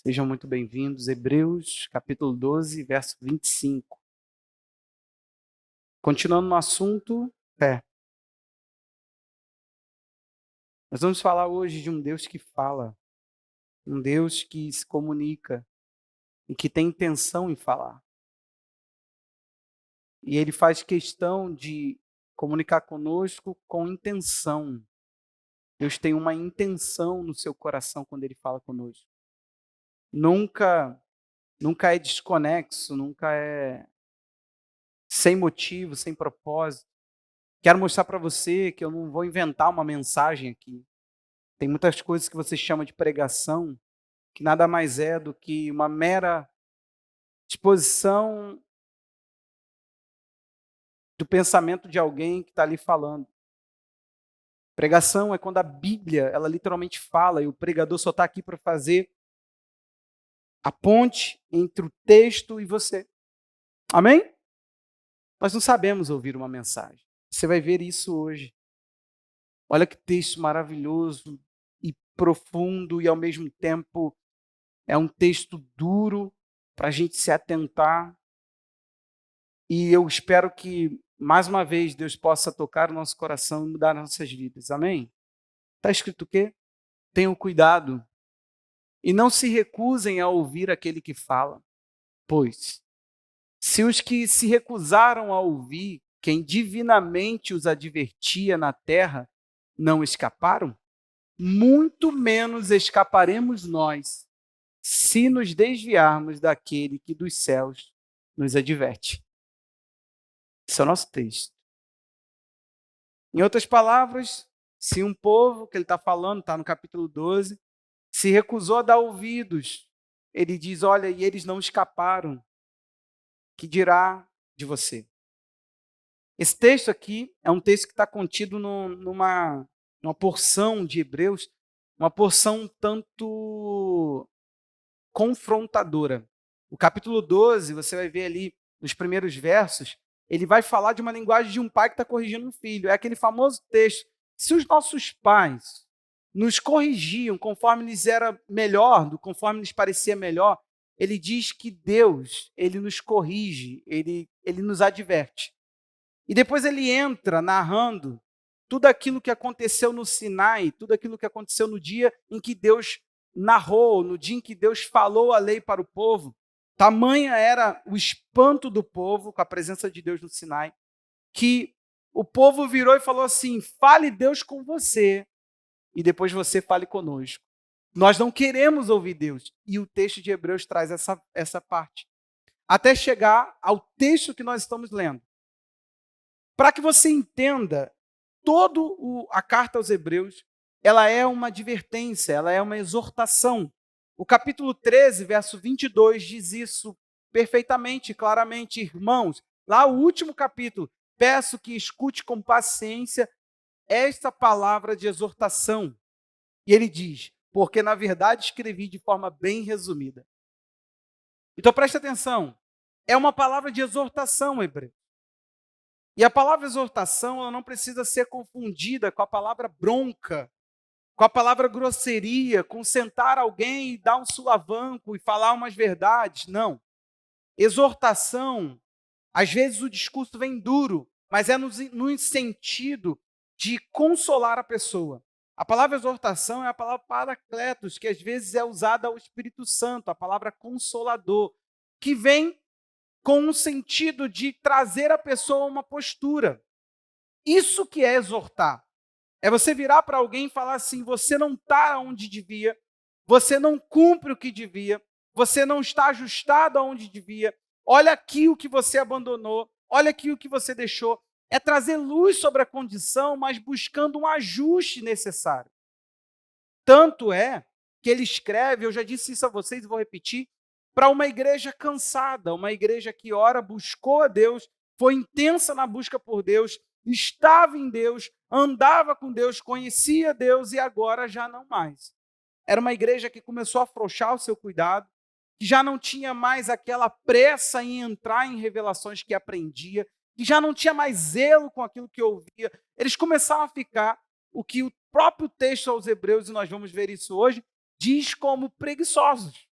Sejam muito bem-vindos. Hebreus, capítulo 12, verso 25. Continuando no assunto, fé. Nós vamos falar hoje de um Deus que fala, um Deus que se comunica e que tem intenção em falar. E ele faz questão de comunicar conosco com intenção. Deus tem uma intenção no seu coração quando ele fala conosco. Nunca, nunca é desconexo, nunca é sem motivo, sem propósito. Quero mostrar para você que eu não vou inventar uma mensagem aqui. Tem muitas coisas que você chama de pregação, que nada mais é do que uma mera exposição do pensamento de alguém que está ali falando. Pregação é quando a Bíblia, ela literalmente fala, e o pregador só está aqui para fazer a ponte entre o texto e você. Amém? Nós não sabemos ouvir uma mensagem. Você vai ver isso hoje. Olha que texto maravilhoso e profundo, e ao mesmo tempo é um texto duro para a gente se atentar. E eu espero que, mais uma vez, Deus possa tocar o nosso coração e mudar nossas vidas. Amém? Está escrito o quê? Tenham cuidado e não se recusem a ouvir aquele que fala. Pois, se os que se recusaram a ouvir quem divinamente os advertia na terra não escaparam, muito menos escaparemos nós, se nos desviarmos daquele que dos céus nos adverte. Esse é o nosso texto. Em outras palavras, se um povo, que ele está falando, está no capítulo 12, se recusou a dar ouvidos, ele diz, olha, e eles não escaparam, que dirá de você? Esse texto aqui é um texto que está contido numa porção de Hebreus, uma porção um tanto confrontadora. O capítulo 12, você vai ver ali nos primeiros versos, ele vai falar de uma linguagem de um pai que está corrigindo um filho. É aquele famoso texto. Se os nossos pais nos corrigiam conforme lhes era melhor, conforme lhes parecia melhor, ele diz que Deus, ele nos corrige, ele nos adverte. E depois ele entra narrando tudo aquilo que aconteceu no Sinai, tudo aquilo que aconteceu no dia em que Deus narrou, no dia em que Deus falou a lei para o povo. Tamanha era o espanto do povo com a presença de Deus no Sinai, que o povo virou e falou assim, fale Deus com você, e depois você fale conosco. Nós não queremos ouvir Deus. E o texto de Hebreus traz essa parte. Até chegar ao texto que nós estamos lendo. Para que você entenda, toda a carta aos Hebreus, ela é uma advertência, ela é uma exortação. O capítulo 13, verso 22, diz isso perfeitamente, claramente. Irmãos, lá o último capítulo, peço que escute com paciência esta palavra de exortação. E ele diz, porque na verdade escrevi de forma bem resumida. Então preste atenção, é uma palavra de exortação, Hebreu. E a palavra exortação, ela não precisa ser confundida com a palavra bronca, com a palavra grosseria, com sentar alguém e dar um sulavanco e falar umas verdades. Não. Exortação, às vezes o discurso vem duro, mas é no sentido de consolar a pessoa. A palavra exortação é a palavra paracletos, que às vezes é usada ao Espírito Santo, a palavra consolador, que vem com um sentido de trazer a pessoa a uma postura. Isso que é exortar. É você virar para alguém e falar assim, você não está onde devia, você não cumpre o que devia, você não está ajustado aonde devia, olha aqui o que você abandonou, olha aqui o que você deixou. É trazer luz sobre a condição, mas buscando um ajuste necessário. Tanto é que ele escreve, eu já disse isso a vocês e vou repetir, para uma igreja cansada, uma igreja que ora buscou a Deus, foi intensa na busca por Deus, estava em Deus, andava com Deus, conhecia Deus e agora já não mais. Era uma igreja que começou a afrouxar o seu cuidado, que já não tinha mais aquela pressa em entrar em revelações que aprendia, que já não tinha mais zelo com aquilo que ouvia. Eles começaram a ficar o que o próprio texto aos Hebreus, e nós vamos ver isso hoje, diz como preguiçosos.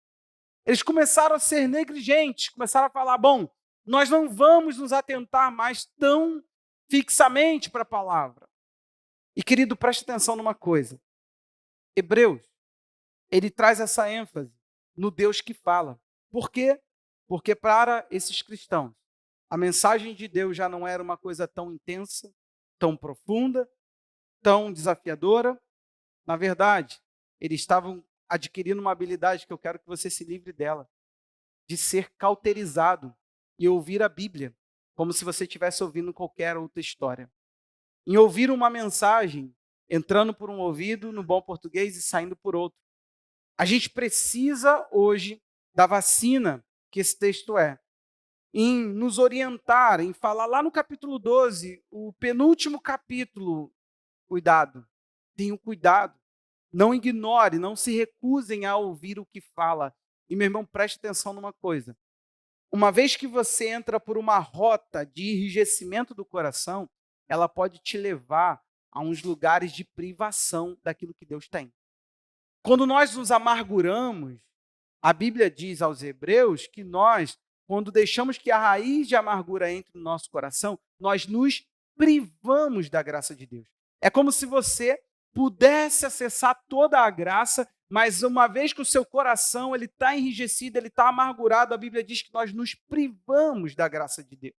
Eles começaram a ser negligentes, começaram a falar, bom, nós não vamos nos atentar mais tão fixamente para a palavra. E, querido, preste atenção numa coisa. Hebreus, ele traz essa ênfase no Deus que fala. Por quê? Porque para esses cristãos, a mensagem de Deus já não era uma coisa tão intensa, tão profunda, tão desafiadora. Na verdade, eles estavam adquirindo uma habilidade que eu quero que você se livre dela, de ser cauterizado e ouvir a Bíblia, como se você estivesse ouvindo qualquer outra história. Em ouvir uma mensagem, entrando por um ouvido, no bom português, e saindo por outro. A gente precisa hoje da vacina que esse texto é, em nos orientar, em falar lá no capítulo 12, o penúltimo capítulo, cuidado, tenham cuidado, não ignore, não se recusem a ouvir o que fala. E, meu irmão, preste atenção numa coisa. Uma vez que você entra por uma rota de enrijecimento do coração, ela pode te levar a uns lugares de privação daquilo que Deus tem. Quando nós nos amarguramos, a Bíblia diz aos Hebreus que nós, quando deixamos que a raiz de amargura entre no nosso coração, nós nos privamos da graça de Deus. É como se você pudesse acessar toda a graça, mas uma vez que o seu coração ele está enrijecido, ele está amargurado, a Bíblia diz que nós nos privamos da graça de Deus.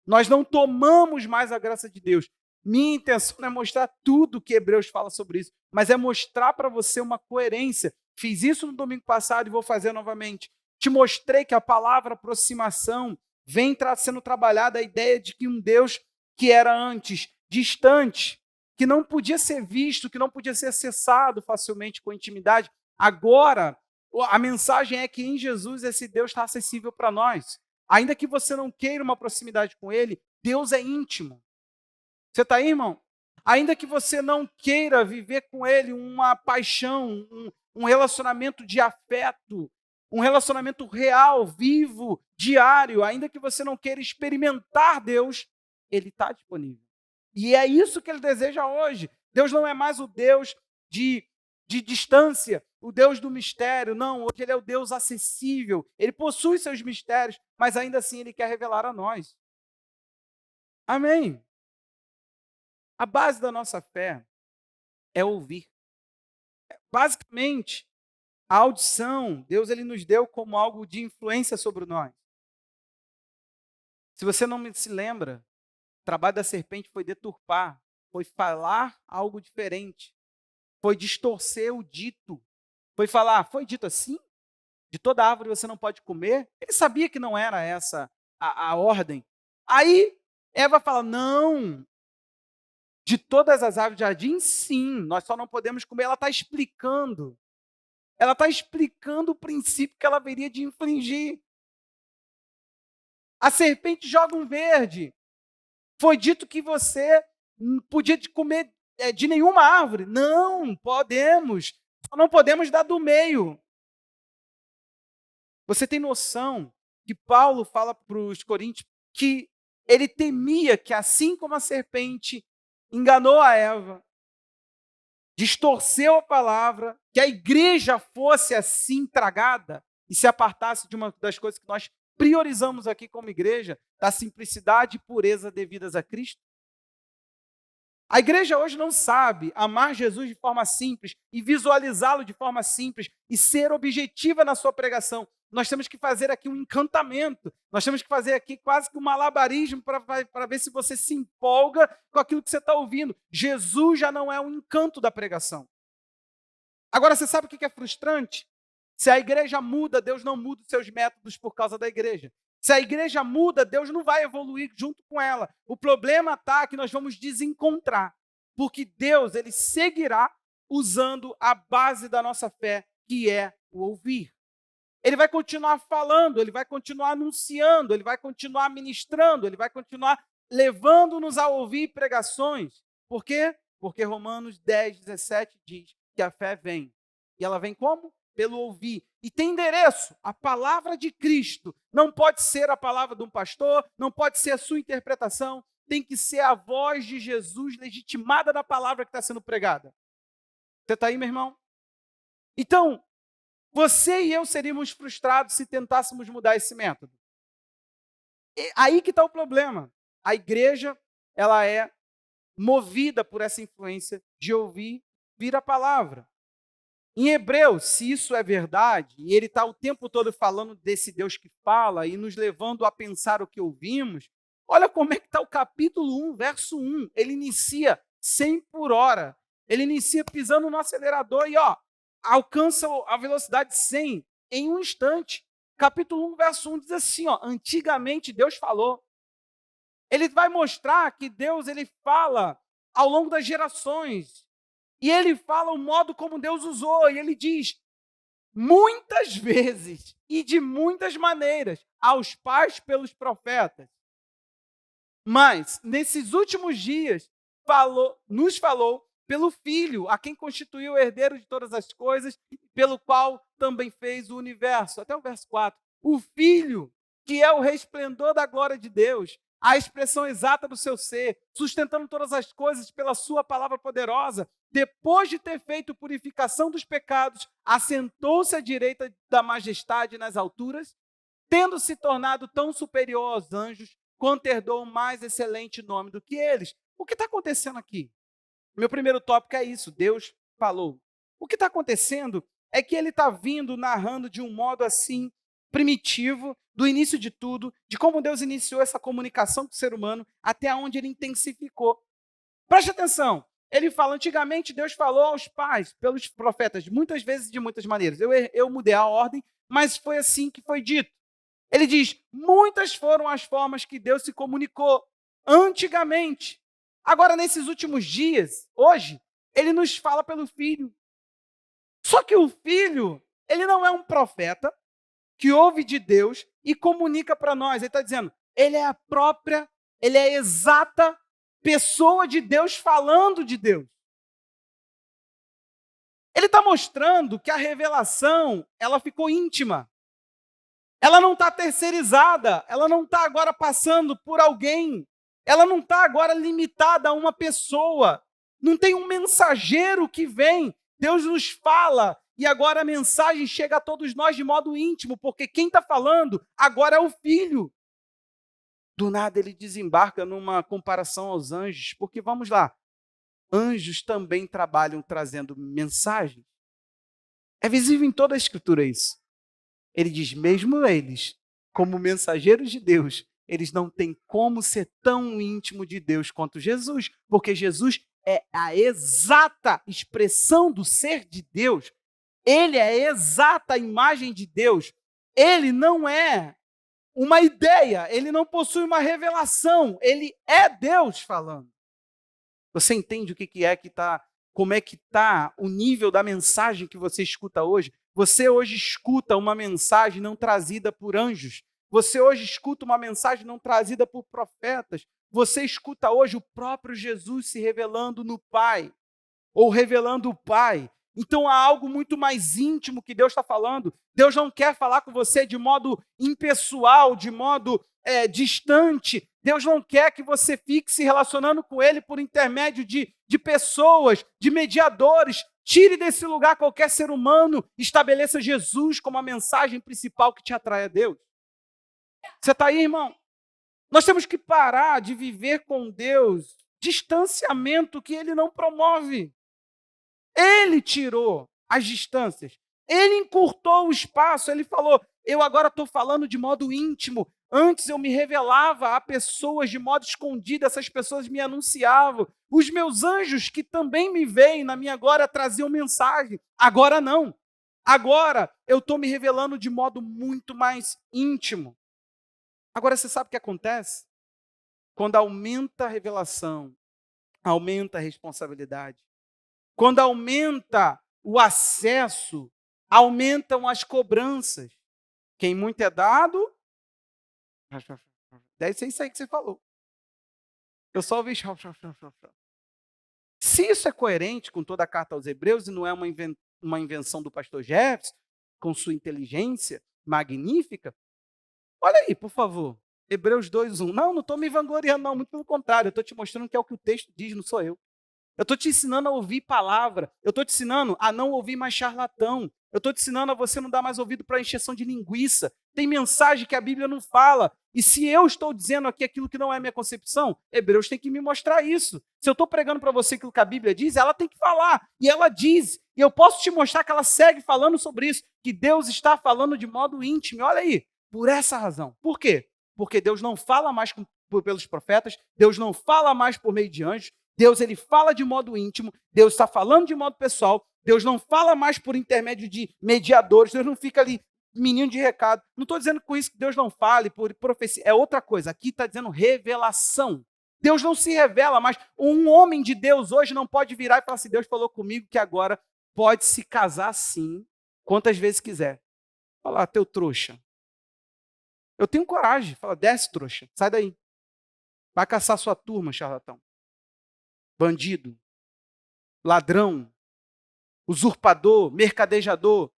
Nós não tomamos mais a graça de Deus. Minha intenção não é mostrar tudo que Hebreus fala sobre isso, mas é mostrar para você uma coerência. Fiz isso no domingo passado e vou fazer novamente. Te mostrei que a palavra aproximação vem sendo trabalhada a ideia de que um Deus que era antes distante, que não podia ser visto, que não podia ser acessado facilmente com intimidade, agora a mensagem é que em Jesus esse Deus está acessível para nós. Ainda que você não queira uma proximidade com Ele, Deus é íntimo. Você está aí, irmão? Ainda que você não queira viver com Ele uma paixão, um relacionamento de afeto, um relacionamento real, vivo, diário, ainda que você não queira experimentar Deus, Ele está disponível. E é isso que Ele deseja hoje. Deus não é mais o Deus de distância, o Deus do mistério. Não, hoje Ele é o Deus acessível. Ele possui seus mistérios, mas ainda assim Ele quer revelar a nós. Amém? A base da nossa fé é ouvir. Basicamente, a audição, Deus ele nos deu como algo de influência sobre nós. Se você não se lembra, o trabalho da serpente foi deturpar, foi falar algo diferente, foi distorcer o dito, foi falar, foi dito assim? De toda árvore você não pode comer? Ele sabia que não era essa a ordem. Aí, Eva fala, não, de todas as árvores do jardim, sim, nós só não podemos comer. Ela está explicando. Ela está explicando o princípio que ela haveria de infringir. A serpente joga um verde. Foi dito que você não podia comer de nenhuma árvore. Não, podemos. Só não podemos dar do meio. Você tem noção que Paulo fala para os coríntios que ele temia que, assim como a serpente enganou a Eva, distorceu a palavra, que a igreja fosse assim tragada e se apartasse de uma das coisas que nós priorizamos aqui como igreja, da simplicidade e pureza devidas a Cristo. A igreja hoje não sabe amar Jesus de forma simples e visualizá-lo de forma simples e ser objetiva na sua pregação. Nós temos que fazer aqui um encantamento, nós temos que fazer aqui quase que um malabarismo para ver se você se empolga com aquilo que você está ouvindo. Jesus já não é um encanto da pregação. Agora, você sabe o que é frustrante? Se a igreja muda, Deus não muda os seus métodos por causa da igreja. Se a igreja muda, Deus não vai evoluir junto com ela. O problema está que nós vamos desencontrar, porque Deus ele seguirá usando a base da nossa fé, que é o ouvir. Ele vai continuar falando, ele vai continuar anunciando, ele vai continuar ministrando, ele vai continuar levando-nos a ouvir pregações. Por quê? Porque Romanos 10, 17 diz que a fé vem. E ela vem como? Pelo ouvir. E tem endereço. A palavra de Cristo não pode ser a palavra de um pastor, não pode ser a sua interpretação, tem que ser a voz de Jesus legitimada na palavra que está sendo pregada. Você está aí, meu irmão? Então, Você e eu seríamos frustrados se tentássemos mudar esse método. E aí que está o problema. A igreja, ela é movida por essa influência de ouvir, vir a palavra. Em Hebreus, se isso é verdade, e ele está o tempo todo falando desse Deus que fala e nos levando a pensar o que ouvimos, olha como é que está o capítulo 1, verso 1. Ele inicia 100 por hora. Ele inicia pisando no acelerador e alcança a velocidade 100 em um instante. Capítulo 1, verso 1 diz assim, antigamente Deus falou. Ele vai mostrar que Deus ele fala ao longo das gerações. E ele fala o modo como Deus usou. E ele diz, muitas vezes e de muitas maneiras, aos pais pelos profetas. Mas, nesses últimos dias, nos falou pelo Filho, a quem constituiu o herdeiro de todas as coisas, pelo qual também fez o universo. Até o verso 4. O Filho, que é o resplendor da glória de Deus, a expressão exata do seu ser, sustentando todas as coisas pela sua palavra poderosa, depois de ter feito purificação dos pecados, assentou-se à direita da majestade nas alturas, tendo se tornado tão superior aos anjos, quanto herdou um mais excelente nome do que eles. O que está acontecendo aqui? Meu primeiro tópico é isso, Deus falou. O que está acontecendo é que ele está vindo narrando de um modo assim, primitivo, do início de tudo, de como Deus iniciou essa comunicação com o ser humano, até onde ele intensificou. Preste atenção, ele fala, antigamente Deus falou aos pais, pelos profetas, muitas vezes de muitas maneiras. Eu mudei a ordem, mas foi assim que foi dito. Ele diz, muitas foram as formas que Deus se comunicou antigamente. Agora, nesses últimos dias, hoje, ele nos fala pelo Filho. Só que o Filho, ele não é um profeta que ouve de Deus e comunica para nós. Ele está dizendo, ele é a exata pessoa de Deus falando de Deus. Ele está mostrando que a revelação, ela ficou íntima. Ela não está terceirizada, ela não está agora passando por alguém, ela não está agora limitada a uma pessoa, não tem um mensageiro que vem, Deus nos fala, e agora a mensagem chega a todos nós de modo íntimo, porque quem está falando agora é o Filho. Do nada ele desembarca numa comparação aos anjos, porque vamos lá, anjos também trabalham trazendo mensagens. É visível em toda a Escritura isso. Ele diz, mesmo eles, como mensageiros de Deus, eles não têm como ser tão íntimo de Deus quanto Jesus, porque Jesus é a exata expressão do ser de Deus. Ele é a exata imagem de Deus. Ele não é uma ideia, ele não possui uma revelação, ele é Deus falando. Você entende o que é que está, como é que está o nível da mensagem que você escuta hoje? Você hoje escuta uma mensagem não trazida por anjos. Você hoje escuta uma mensagem não trazida por profetas. Você escuta hoje o próprio Jesus se revelando no Pai, ou revelando o Pai. Então há algo muito mais íntimo que Deus está falando. Deus não quer falar com você de modo impessoal, de modo distante. Deus não quer que você fique se relacionando com Ele por intermédio de pessoas, de mediadores. Tire desse lugar qualquer ser humano, estabeleça Jesus como a mensagem principal que te atrai a Deus. Você está aí, irmão? Nós temos que parar de viver com Deus distanciamento que Ele não promove. Ele tirou as distâncias, Ele encurtou o espaço, Ele falou, eu agora estou falando de modo íntimo. Antes eu me revelava a pessoas de modo escondido, essas pessoas me anunciavam. Os meus anjos que também me veem na minha glória traziam mensagem. Agora não. Agora eu estou me revelando de modo muito mais íntimo. Agora você sabe o que acontece? Quando aumenta a revelação, aumenta a responsabilidade. Quando aumenta o acesso, aumentam as cobranças. Quem muito é dado, deve ser isso aí que você falou. Eu só ouvi. Se isso é coerente com toda a carta aos Hebreus e não é uma invenção do pastor Jefferson, com sua inteligência magnífica, olha aí, por favor, Hebreus 2:1. Não estou me vangloriando, não, muito pelo contrário, eu estou te mostrando que é o que o texto diz, não sou eu. Eu estou te ensinando a ouvir palavra, eu estou te ensinando a não ouvir mais charlatão. Eu estou te ensinando a você não dar mais ouvido para encheção de linguiça. Tem mensagem que a Bíblia não fala. E se eu estou dizendo aqui aquilo que não é minha concepção, Hebreus tem que me mostrar isso. Se eu estou pregando para você aquilo que a Bíblia diz, ela tem que falar. E ela diz. E eu posso te mostrar que ela segue falando sobre isso. Que Deus está falando de modo íntimo. E olha aí, por essa razão. Por quê? Porque Deus não fala mais pelos profetas. Deus não fala mais por meio de anjos. Deus, ele fala de modo íntimo. Deus está falando de modo pessoal. Deus não fala mais por intermédio de mediadores. Deus não fica ali, menino de recado. Não estou dizendo com isso que Deus não fale por profecia. É outra coisa. Aqui está dizendo revelação. Deus não se revela mais. Um homem de Deus hoje não pode virar e falar assim, Deus falou comigo que agora pode se casar sim, quantas vezes quiser. Fala, teu trouxa. Eu tenho coragem. Fala, desce, trouxa. Sai daí. Vai caçar sua turma, charlatão. Bandido. Ladrão. Usurpador, mercadejador.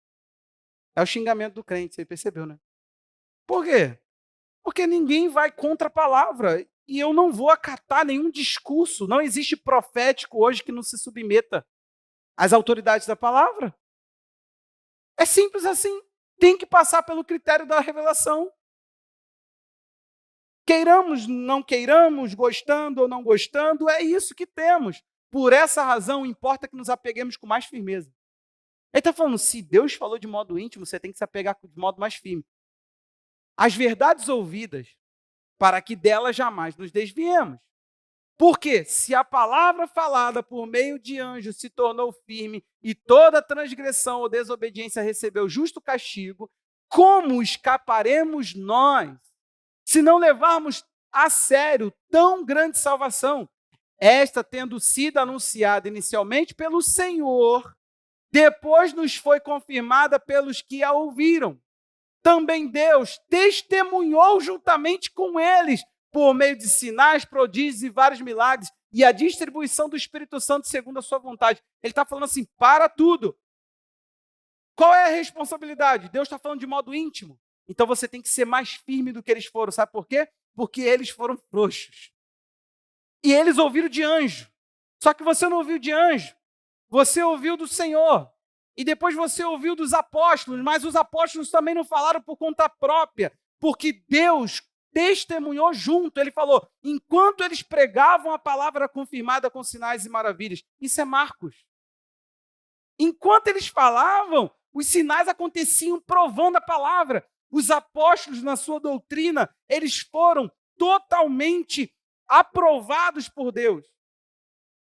É o xingamento do crente, você percebeu, né? Por quê? Porque ninguém vai contra a palavra e eu não vou acatar nenhum discurso. Não existe profético hoje que não se submeta às autoridades da palavra. É simples assim. Tem que passar pelo critério da revelação. Queiramos, não queiramos, gostando ou não gostando, é isso que temos. Por essa razão, importa que nos apeguemos com mais firmeza. Ele está falando, se Deus falou de modo íntimo, você tem que se apegar de modo mais firme. As verdades ouvidas, para que delas jamais nos desviemos. Porque se a palavra falada por meio de anjos se tornou firme e toda transgressão ou desobediência recebeu justo castigo, como escaparemos nós, se não levarmos a sério tão grande salvação? Esta tendo sido anunciada inicialmente pelo Senhor, depois nos foi confirmada pelos que a ouviram. Também Deus testemunhou juntamente com eles, por meio de sinais, prodígios e vários milagres, e a distribuição do Espírito Santo segundo a sua vontade. Ele está falando assim, para tudo. Qual é a responsabilidade? Deus está falando de modo íntimo. Então você tem que ser mais firme do que eles foram. Sabe por quê? Porque eles foram frouxos. E eles ouviram de anjo. Só que você não ouviu de anjo. Você ouviu do Senhor. E depois você ouviu dos apóstolos. Mas os apóstolos também não falaram por conta própria. Porque Deus testemunhou junto. Ele falou, enquanto eles pregavam, a palavra confirmada com sinais e maravilhas. Isso é Marcos. Enquanto eles falavam, os sinais aconteciam provando a palavra. Os apóstolos, na sua doutrina, eles foram totalmente aprovados por Deus.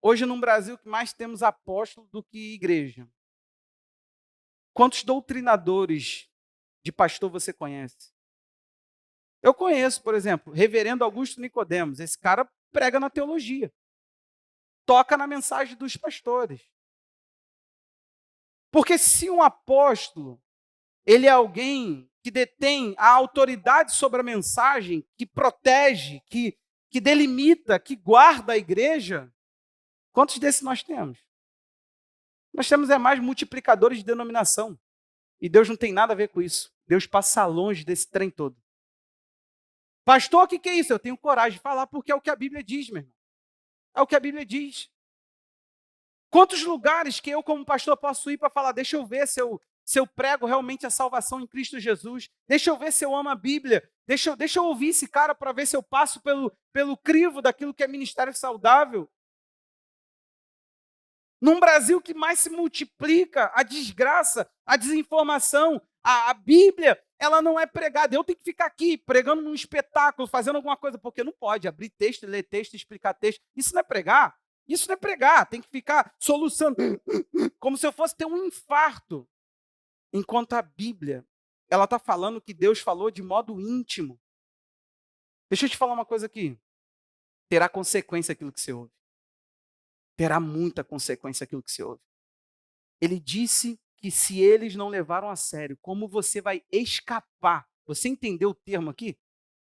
Hoje, no Brasil, que mais temos apóstolos do que igreja. Quantos doutrinadores de pastor você conhece? Eu conheço, por exemplo, reverendo Augusto Nicodemos. Esse cara prega na teologia. Toca na mensagem dos pastores. Porque se um apóstolo, ele é alguém que detém a autoridade sobre a mensagem, que protege, que delimita, que guarda a igreja, quantos desses nós temos? Nós temos mais multiplicadores de denominação. E Deus não tem nada a ver com isso. Deus passa longe desse trem todo. Pastor, o que é isso? Eu tenho coragem de falar porque é o que a Bíblia diz, meu irmão. É o que a Bíblia diz. Quantos lugares que eu, como pastor, posso ir para falar, deixa eu ver se eu prego realmente a salvação em Cristo Jesus, deixa eu ver se eu amo a Bíblia, deixa eu ouvir esse cara para ver se eu passo pelo crivo daquilo que é ministério saudável. Num Brasil que mais se multiplica a desgraça, a desinformação, a Bíblia, ela não é pregada. Eu tenho que ficar aqui pregando num espetáculo, fazendo alguma coisa, porque não pode abrir texto, ler texto, explicar texto. Isso não é pregar. Isso não é pregar. Tem que ficar soluçando, como se eu fosse ter um infarto. Enquanto a Bíblia, ela está falando que Deus falou de modo íntimo. Deixa eu te falar uma coisa aqui. Terá consequência aquilo que você ouve. Terá muita consequência aquilo que você ouve. Ele disse que se eles não levaram a sério, como você vai escapar? Você entendeu o termo aqui?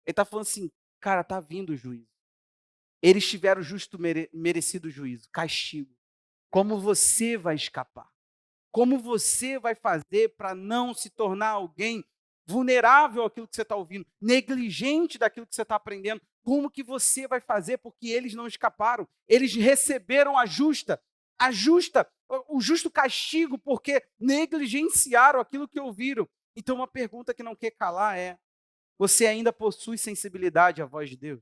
Ele está falando assim, cara, está vindo o juízo. Eles tiveram justo merecido juízo, castigo. Como você vai escapar? Como você vai fazer para não se tornar alguém vulnerável àquilo que você está ouvindo, negligente daquilo que você está aprendendo? Como que você vai fazer? Porque eles não escaparam. Eles receberam a justa o justo castigo porque negligenciaram aquilo que ouviram. Então, uma pergunta que não quer calar é: você ainda possui sensibilidade à voz de Deus?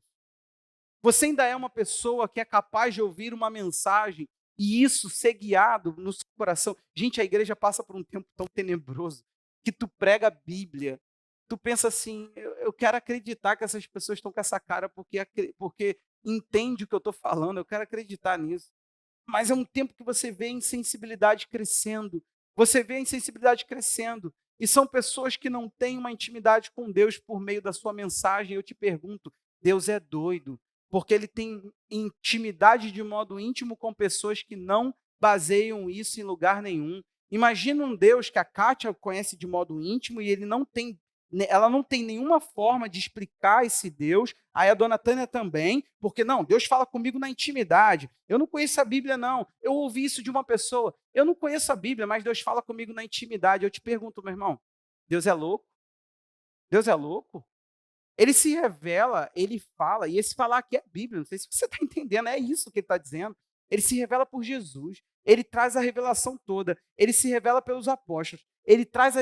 Você ainda é uma pessoa que é capaz de ouvir uma mensagem e isso ser guiado no seu coração? Gente, a igreja passa por um tempo tão tenebroso que tu prega a Bíblia, tu pensa assim, eu quero acreditar que essas pessoas estão com essa cara porque entende o que eu estou falando, eu quero acreditar nisso. Mas é um tempo que você vê a insensibilidade crescendo, você vê a insensibilidade crescendo, e são pessoas que não têm uma intimidade com Deus por meio da sua mensagem. Eu te pergunto, Deus é doido, porque ele tem intimidade de modo íntimo com pessoas que não baseiam isso em lugar nenhum. Imagina um Deus que a Kátia conhece de modo íntimo e ela não tem nenhuma forma de explicar esse Deus, aí a dona Tânia também, porque não, Deus fala comigo na intimidade. Eu não conheço a Bíblia, não. Eu ouvi isso de uma pessoa. Eu não conheço a Bíblia, mas Deus fala comigo na intimidade. Eu te pergunto, meu irmão, Deus é louco? Deus é louco? Ele se revela, ele fala, e esse falar aqui é Bíblia, não sei se você está entendendo, é isso que ele está dizendo. Ele se revela por Jesus, ele traz a revelação toda, ele se revela pelos apóstolos, ele traz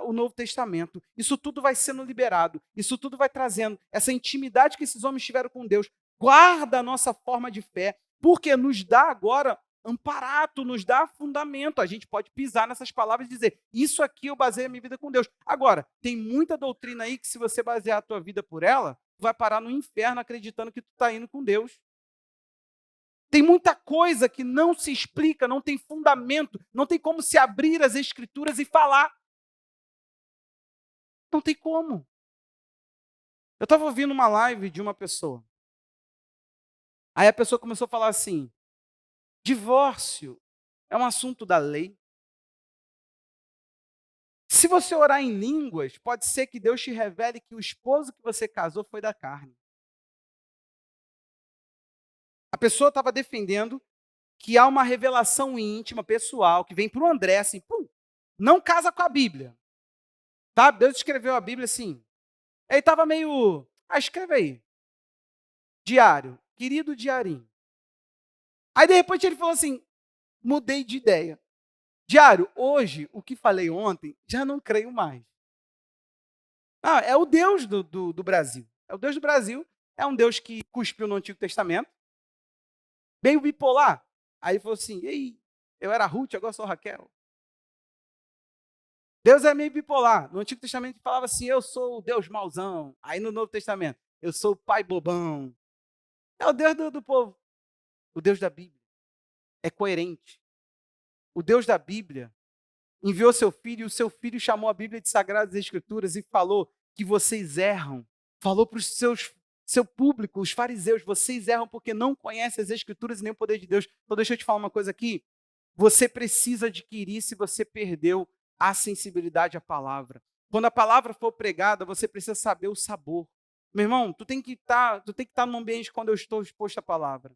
o Novo Testamento. Isso tudo vai sendo liberado, isso tudo vai trazendo essa intimidade que esses homens tiveram com Deus. Guarda a nossa forma de fé, porque nos dá agora amparato, nos dá fundamento. A gente pode pisar nessas palavras e dizer, isso aqui eu baseio a minha vida com Deus. Agora, tem muita doutrina aí que se você basear a tua vida por ela, vai parar no inferno acreditando que tu está indo com Deus. Tem muita coisa que não se explica, não tem fundamento, não tem como se abrir as escrituras e falar. Não tem como. Eu estava ouvindo uma live de uma pessoa. Aí a pessoa começou a falar assim, divórcio é um assunto da lei. Se você orar em línguas, pode ser que Deus te revele que o esposo que você casou foi da carne. A pessoa estava defendendo que há uma revelação íntima, pessoal, que vem para o André, assim, pum, não casa com a Bíblia. Tá? Deus escreveu a Bíblia assim. Ele estava meio, escreve aí. Diário, querido diarinho. Aí, de repente, ele falou assim, mudei de ideia. Diário, hoje, o que falei ontem, já não creio mais. É o Deus do Brasil. É o Deus do Brasil. É um Deus que cuspiu no Antigo Testamento. Meio bipolar. Aí ele falou assim, ei, eu era Ruth, agora sou Raquel. Deus é meio bipolar. No Antigo Testamento ele falava assim, eu sou o Deus mauzão. Aí no Novo Testamento, eu sou o pai bobão. É o Deus do povo. O Deus da Bíblia é coerente. O Deus da Bíblia enviou seu filho e o seu filho chamou a Bíblia de Sagradas Escrituras e falou que vocês erram. Falou para o seu público, os fariseus, vocês erram porque não conhecem as Escrituras e nem o poder de Deus. Então deixa eu te falar uma coisa aqui. Você precisa adquirir se você perdeu a sensibilidade à palavra. Quando a palavra for pregada, você precisa saber o sabor. Meu irmão, tu tem que estar num ambiente quando eu estou exposto à palavra.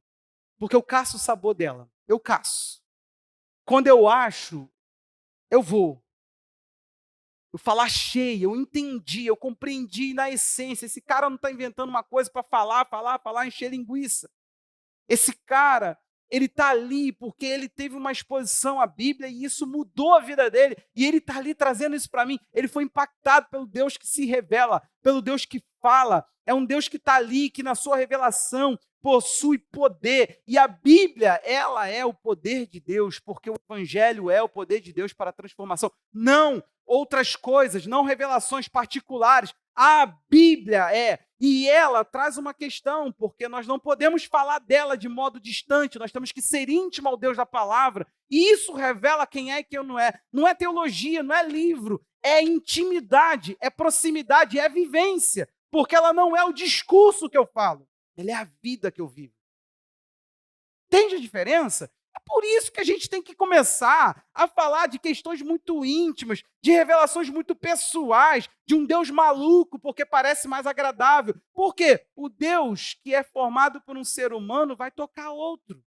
Porque eu caço o sabor dela. Eu caço. Quando eu acho, eu vou. Eu falar cheio, eu entendi, eu compreendi na essência. Esse cara não está inventando uma coisa para falar, encher linguiça. Esse cara, ele está ali porque ele teve uma exposição à Bíblia e isso mudou a vida dele. E ele está ali trazendo isso para mim. Ele foi impactado pelo Deus que se revela, pelo Deus que fala. É um Deus que está ali, que na sua revelação possui poder. E a Bíblia, ela é o poder de Deus, porque o Evangelho é o poder de Deus para a transformação. Não outras coisas, não revelações particulares. A Bíblia é. E ela traz uma questão, porque nós não podemos falar dela de modo distante, nós temos que ser íntimo ao Deus da palavra, e isso revela quem é e quem não é. Não é teologia, não é livro, é intimidade, é proximidade, é vivência, porque ela não é o discurso que eu falo, ela é a vida que eu vivo. Entende a diferença? É por isso que a gente tem que começar a falar de questões muito íntimas, de revelações muito pessoais, de um Deus maluco, porque parece mais agradável. Por quê? O Deus que é formado por um ser humano vai tocar outro.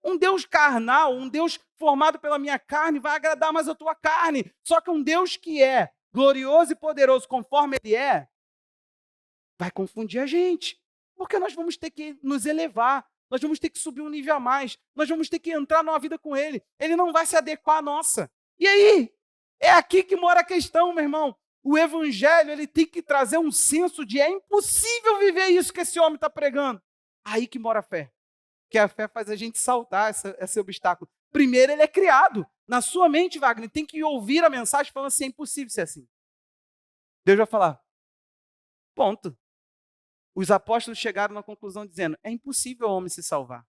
Um Deus carnal, um Deus formado pela minha carne, vai agradar mais a tua carne. Só que um Deus que é glorioso e poderoso conforme Ele é, vai confundir a gente. Porque nós vamos ter que nos elevar. nós vamos ter que subir um nível a mais, nós vamos ter que entrar numa vida com Ele. Ele não vai se adequar à nossa. E aí? É aqui que mora a questão, meu irmão. O evangelho, ele tem que trazer um senso de é impossível viver isso que esse homem está pregando. Aí que mora a fé. Porque a fé faz a gente saltar esse obstáculo. Primeiro, ele é criado. Na sua mente, Wagner, tem que ouvir a mensagem falando assim, é impossível ser assim. Deus vai falar, ponto. Os apóstolos chegaram na conclusão dizendo, é impossível o homem se salvar.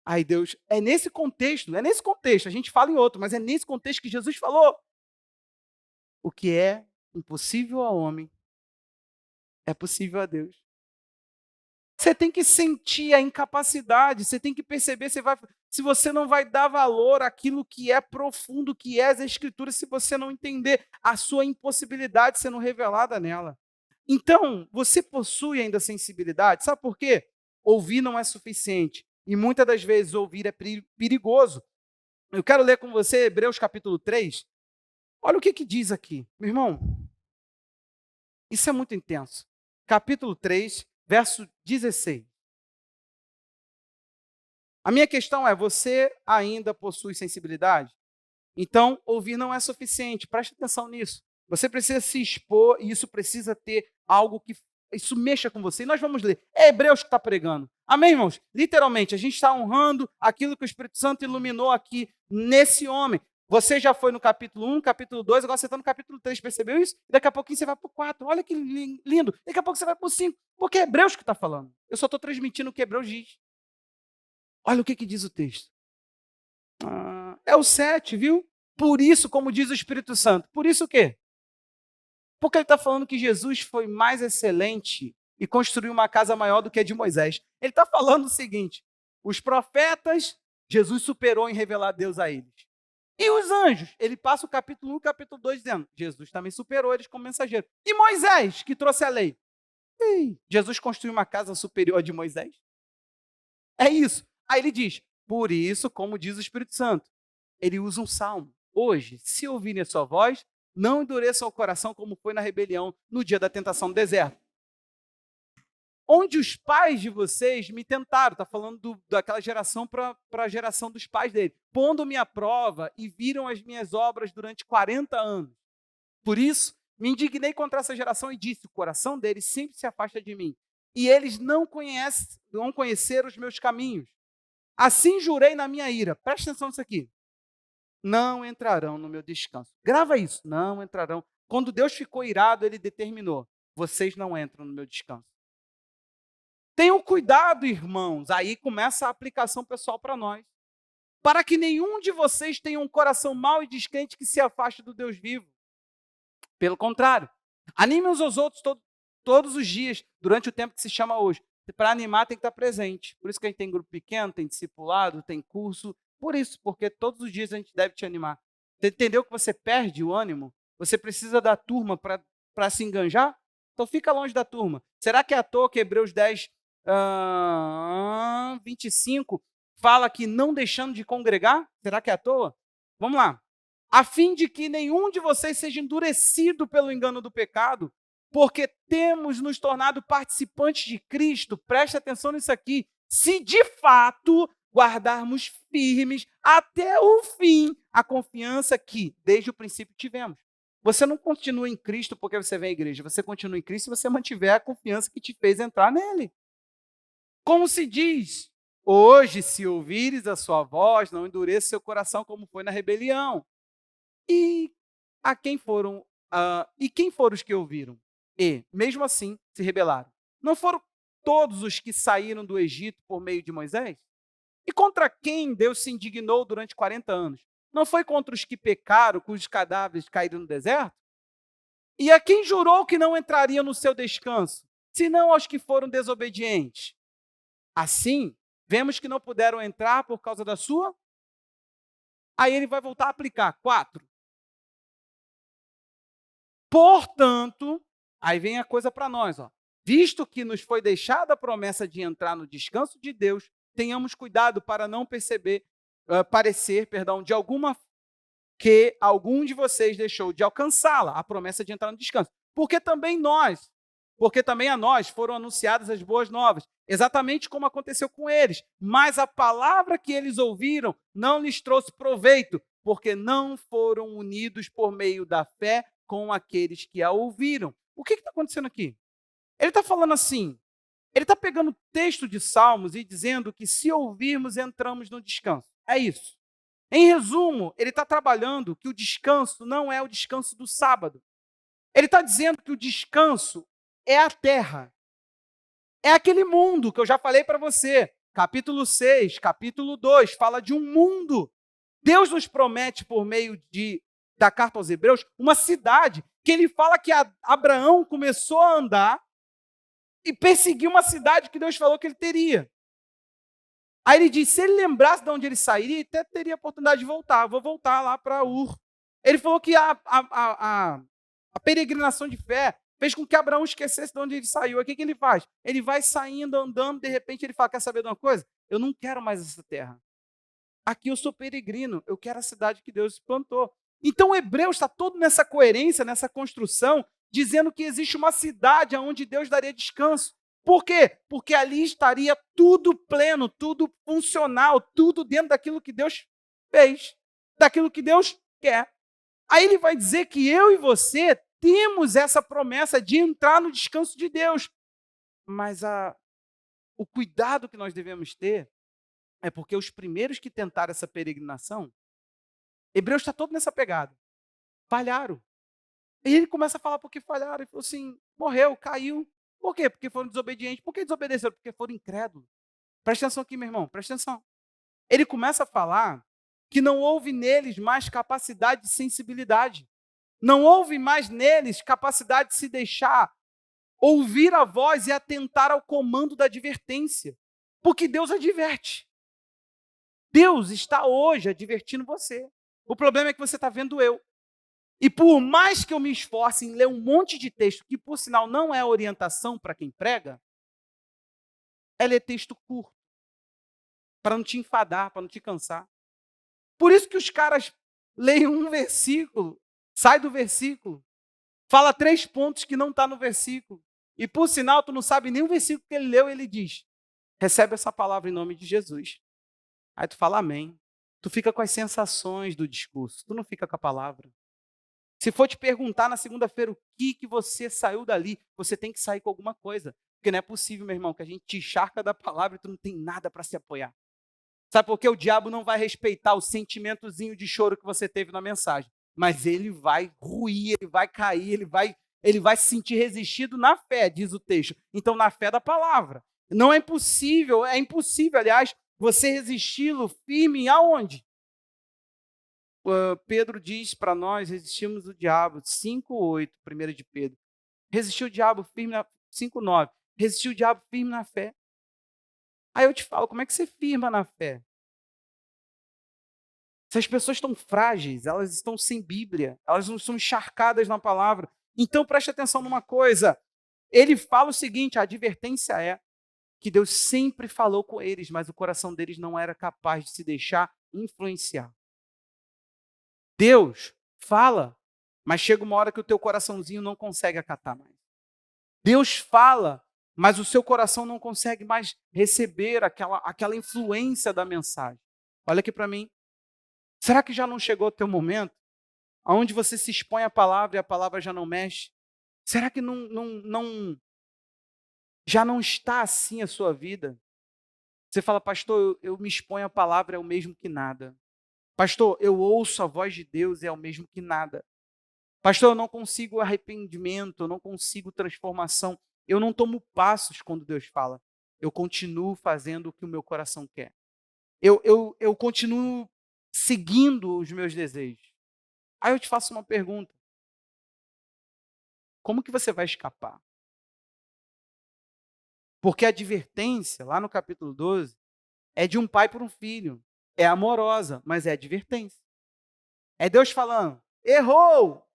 Aí Deus, é nesse contexto, a gente fala em outro, mas é nesse contexto que Jesus falou. O que é impossível ao homem é possível a Deus. Você tem que sentir a incapacidade, você tem que perceber se você não vai dar valor àquilo que é profundo, que é as Escrituras, se você não entender a sua impossibilidade sendo revelada nela. Então, você possui ainda sensibilidade, sabe por quê? Ouvir não é suficiente, e muitas das vezes ouvir é perigoso. Eu quero ler com você Hebreus capítulo 3, olha o que diz aqui, meu irmão, isso é muito intenso. Capítulo 3, verso 16. A minha questão é, você ainda possui sensibilidade? Então, ouvir não é suficiente, preste atenção nisso. Você precisa se expor e isso precisa ter algo que isso mexa com você. E nós vamos ler. É Hebreus que está pregando. Amém, irmãos? Literalmente, a gente está honrando aquilo que o Espírito Santo iluminou aqui nesse homem. Você já foi no capítulo 1, capítulo 2, agora você está no capítulo 3, percebeu isso? E daqui a pouquinho você vai para o 4. Olha que lindo. Daqui a pouco você vai para o 5. Porque é Hebreus que está falando. Eu só estou transmitindo o que Hebreus diz. Olha o que diz o texto. É o 7, viu? Por isso, como diz o Espírito Santo. Por isso o quê? Porque ele está falando que Jesus foi mais excelente e construiu uma casa maior do que a de Moisés. Ele está falando o seguinte, os profetas, Jesus superou em revelar Deus a eles. E os anjos? Ele passa o capítulo 1 e o capítulo 2 dizendo, Jesus também superou eles como mensageiro. E Moisés, que trouxe a lei? Jesus construiu uma casa superior à de Moisés? É isso. Aí ele diz, por isso, como diz o Espírito Santo, ele usa um salmo. Hoje, se ouvirem a sua voz, não endureçam o coração como foi na rebelião no dia da tentação no deserto. Onde os pais de vocês me tentaram, está falando daquela geração para a geração dos pais dele, pondo-me à prova e viram as minhas obras durante 40 anos. Por isso, me indignei contra essa geração e disse, o coração deles sempre se afasta de mim. E eles não conheceram os meus caminhos. Assim jurei na minha ira. Presta atenção nisso aqui. Não entrarão no meu descanso. Grava isso. Não entrarão. Quando Deus ficou irado, ele determinou. Vocês não entram no meu descanso. Tenham cuidado, irmãos. Aí começa a aplicação pessoal para nós. Para que nenhum de vocês tenha um coração mau e descrente que se afaste do Deus vivo. Pelo contrário, animem uns aos outros todos os dias, durante o tempo que se chama hoje. Para animar tem que estar presente. Por isso que a gente tem grupo pequeno, tem discipulado, tem curso. Por isso, porque todos os dias a gente deve te animar. Você entendeu que você perde o ânimo? Você precisa da turma para se enganjar? Então fica longe da turma. Será que é à toa que Hebreus 10, 25 fala que não deixando de congregar? Será que é à toa? Vamos lá. A fim de que nenhum de vocês seja endurecido pelo engano do pecado, porque temos nos tornado participantes de Cristo, preste atenção nisso aqui, se de fato guardarmos firmes até o fim a confiança que desde o princípio tivemos. Você não continua em Cristo porque você vem à igreja, você continua em Cristo se você mantiver a confiança que te fez entrar nele. Como se diz, hoje se ouvires a sua voz, não endureça seu coração como foi na rebelião. E quem foram os que ouviram? E, mesmo assim, se rebelaram. Não foram todos os que saíram do Egito por meio de Moisés? E contra quem Deus se indignou durante 40 anos? Não foi contra os que pecaram, cujos cadáveres caíram no deserto? E a quem jurou que não entrariam no seu descanso, senão aos que foram desobedientes? Assim, vemos que não puderam entrar por causa da sua... Aí ele vai voltar a aplicar. 4. Portanto, aí vem a coisa para nós, visto que nos foi deixada a promessa de entrar no descanso de Deus, tenhamos cuidado para não parecer de alguma que algum de vocês deixou de alcançá-la, a promessa de entrar no descanso. Porque também nós, porque também a nós foram anunciadas as boas novas, exatamente como aconteceu com eles. Mas a palavra que eles ouviram não lhes trouxe proveito, porque não foram unidos por meio da fé com aqueles que a ouviram. O que está acontecendo aqui? Ele está falando assim, ele está pegando o texto de Salmos e dizendo que se ouvirmos, entramos no descanso. É isso. Em resumo, ele está trabalhando que o descanso não é o descanso do sábado. Ele está dizendo que o descanso é a terra. É aquele mundo que eu já falei para você. Capítulo 6, capítulo 2, fala de um mundo. Deus nos promete, por meio da carta aos Hebreus, uma cidade que ele fala que Abraão começou a andar e perseguiu uma cidade que Deus falou que ele teria. Aí ele diz, se ele lembrasse de onde ele sairia, até teria a oportunidade de voltar. Vou voltar lá para Ur. Ele falou que a peregrinação de fé fez com que Abraão esquecesse de onde ele saiu. O que ele faz? Ele vai saindo, andando, de repente ele fala, quer saber de uma coisa? Eu não quero mais essa terra. Aqui eu sou peregrino, eu quero a cidade que Deus plantou. Então o Hebreus está todo nessa coerência, nessa construção, dizendo que existe uma cidade onde Deus daria descanso. Por quê? Porque ali estaria tudo pleno, tudo funcional, tudo dentro daquilo que Deus fez, daquilo que Deus quer. Aí ele vai dizer que eu e você temos essa promessa de entrar no descanso de Deus. Mas o cuidado que nós devemos ter é porque os primeiros que tentaram essa peregrinação, Hebreus está todo nessa pegada, falharam. E ele começa a falar porque falharam. Ele falou assim, morreu, caiu. Por quê? Porque foram desobedientes. Por que desobedeceram? Porque foram incrédulos. Presta atenção aqui, meu irmão, presta atenção. Ele começa a falar que não houve neles mais capacidade de sensibilidade. Não houve mais neles capacidade de se deixar ouvir a voz e atentar ao comando da advertência. Porque Deus adverte. Deus está hoje advertindo você. O problema é que você está vendo eu. E por mais que eu me esforce em ler um monte de texto, que por sinal não é orientação para quem prega, é ler texto curto, para não te enfadar, para não te cansar. Por isso que os caras leem um versículo, sai do versículo, fala 3 pontos que não está no versículo, e por sinal tu não sabe nem o versículo que ele leu, ele diz, recebe essa palavra em nome de Jesus. Aí tu fala amém. Tu fica com as sensações do discurso, tu não fica com a palavra. Se for te perguntar na segunda-feira o que você saiu dali, você tem que sair com alguma coisa. Porque não é possível, meu irmão, que a gente te encharca da palavra e tu não tem nada para se apoiar. Sabe por quê? O diabo não vai respeitar o sentimentozinho de choro que você teve na mensagem. Mas ele vai ruir, ele vai cair, ele vai se sentir resistido na fé, diz o texto. Então, na fé da palavra. Não é impossível, aliás, você resisti-lo firme aonde? Pedro diz para nós, resistimos o diabo, 5:8, 1 de Pedro. Resistiu o diabo firme, 5:9. Resistiu o diabo firme na fé. Aí eu te falo, como é que você firma na fé? Se as pessoas estão frágeis, elas estão sem Bíblia, elas não são encharcadas na palavra. Então preste atenção numa coisa. Ele fala o seguinte, a advertência é que Deus sempre falou com eles, mas o coração deles não era capaz de se deixar influenciar. Deus fala, mas chega uma hora que o teu coraçãozinho não consegue acatar mais. Deus fala, mas o seu coração não consegue mais receber aquela influência da mensagem. Olha aqui para mim. Será que já não chegou o teu momento onde você se expõe à palavra e a palavra já não mexe? Será que já não está assim a sua vida? Você fala, pastor, eu me exponho à palavra, é o mesmo que nada. Pastor, eu ouço a voz de Deus, é o mesmo que nada. Pastor, eu não consigo arrependimento, eu não consigo transformação. Eu não tomo passos quando Deus fala. Eu continuo fazendo o que o meu coração quer. Eu continuo seguindo os meus desejos. Aí eu te faço uma pergunta. Como que você vai escapar? Porque a advertência, lá no capítulo 12, é de um pai para um filho. É amorosa, mas é advertência. É Deus falando, errou!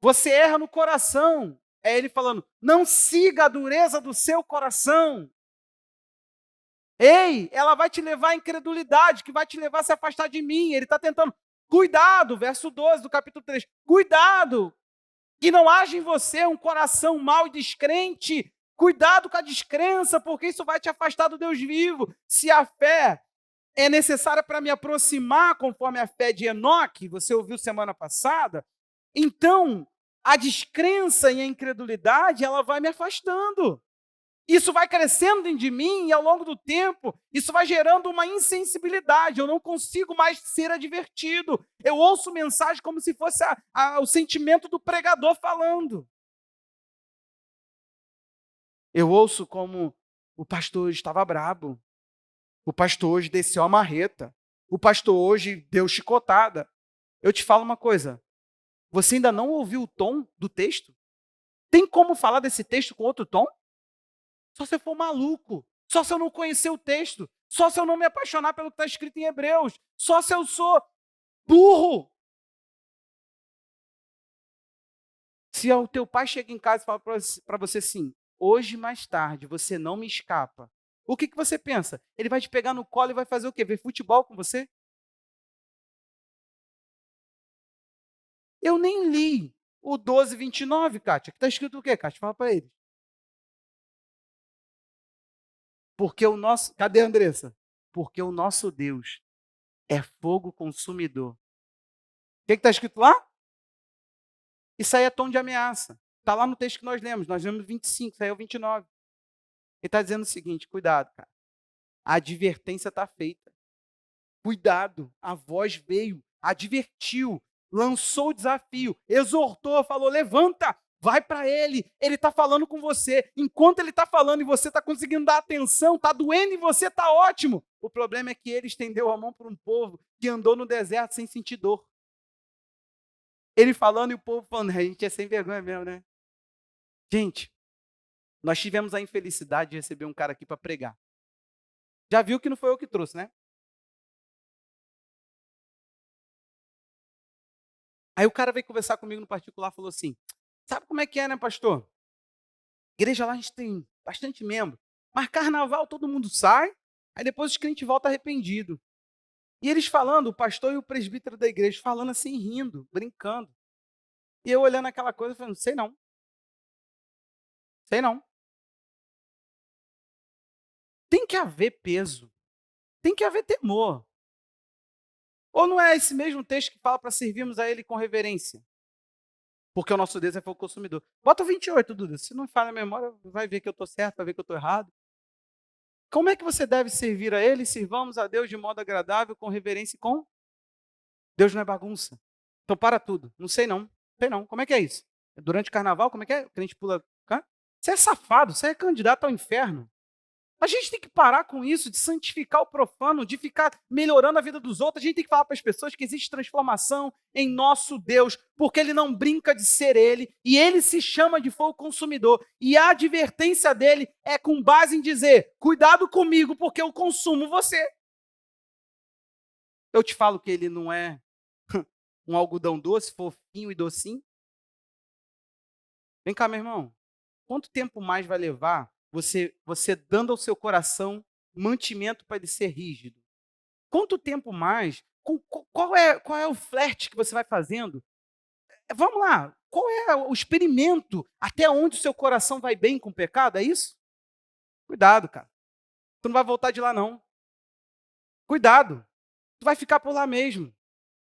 Você erra no coração. É ele falando, não siga a dureza do seu coração. Ei, ela vai te levar à incredulidade, que vai te levar a se afastar de mim. Ele está tentando, cuidado, verso 12 do capítulo 3, cuidado Que não haja em você um coração mau e descrente. Cuidado com a descrença, porque isso vai te afastar do Deus vivo. Se a fé é necessária para me aproximar, conforme a fé de Enoque, você ouviu semana passada, então a descrença e a incredulidade, ela vai me afastando. Isso vai crescendo dentro de mim e ao longo do tempo, isso vai gerando uma insensibilidade. Eu não consigo mais ser advertido. Eu ouço mensagem como se fosse o sentimento do pregador falando. Eu ouço como o pastor hoje estava brabo. O pastor hoje desceu a marreta. O pastor hoje deu chicotada. Eu te falo uma coisa. Você ainda não ouviu o tom do texto? Tem como falar desse texto com outro tom? Só se eu for maluco, só se eu não conhecer o texto, só se eu não me apaixonar pelo que está escrito em Hebreus, só se eu sou burro. Se o teu pai chega em casa e fala para você assim, hoje mais tarde você não me escapa, o que você pensa? Ele vai te pegar no colo e vai fazer o quê? Ver futebol com você? Eu nem li o 12:29, Kátia, que está escrito o quê, Kátia? Fala para ele. Porque o nosso... Cadê a Andressa? Porque o nosso Deus é fogo consumidor. O que está escrito lá? Isso aí é tom de ameaça. Está lá no texto que nós lemos 25, isso aí é o 29. Ele está dizendo o seguinte, cuidado, cara. A advertência está feita. Cuidado, a voz veio, advertiu, lançou o desafio, exortou, falou, levanta, vai para ele está falando com você. Enquanto ele está falando e você está conseguindo dar atenção, está doendo em você, está ótimo. O problema é que ele estendeu a mão para um povo que andou no deserto sem sentir dor. Ele falando e o povo falando, a gente é sem vergonha mesmo, né? Gente, nós tivemos a infelicidade de receber um cara aqui para pregar. Já viu que não foi eu que trouxe, né? Aí o cara veio conversar comigo no particular e falou assim, sabe como é que é, né, pastor? Igreja lá a gente tem bastante membro, mas carnaval todo mundo sai, aí depois os crentes voltam arrependidos. E eles falando, o pastor e o presbítero da igreja, falando assim, rindo, brincando. E eu olhando aquela coisa, falando, sei não. Sei não. Tem que haver peso. Tem que haver temor. Ou não é esse mesmo texto que fala para servirmos a ele com reverência? Porque o nosso Deus é fogo consumidor. Bota o 28, Duda. Se não falha a memória, vai ver que eu estou certo, vai ver que eu estou errado. Como é que você deve servir a ele? Sirvamos a Deus de modo agradável, com reverência e com... Deus não é bagunça. Então para tudo. Não sei não. Sei não. Como é que é isso? Durante o carnaval, como é que é? O crente pula... Você é safado, você é candidato ao inferno. A gente tem que parar com isso, de santificar o profano, de ficar melhorando a vida dos outros. A gente tem que falar para as pessoas que existe transformação em nosso Deus, porque ele não brinca de ser ele, e ele se chama de fogo consumidor. E a advertência dele é com base em dizer, cuidado comigo, porque eu consumo você. Eu te falo que ele não é um algodão doce, fofinho e docinho. Vem cá, meu irmão. Quanto tempo mais vai levar você dando ao seu coração mantimento para ele ser rígido? Quanto tempo mais? Qual é o flerte que você vai fazendo? Vamos lá, qual é o experimento até onde o seu coração vai bem com o pecado? É isso? Cuidado, cara. Tu não vai voltar de lá, não. Cuidado. Tu vai ficar por lá mesmo.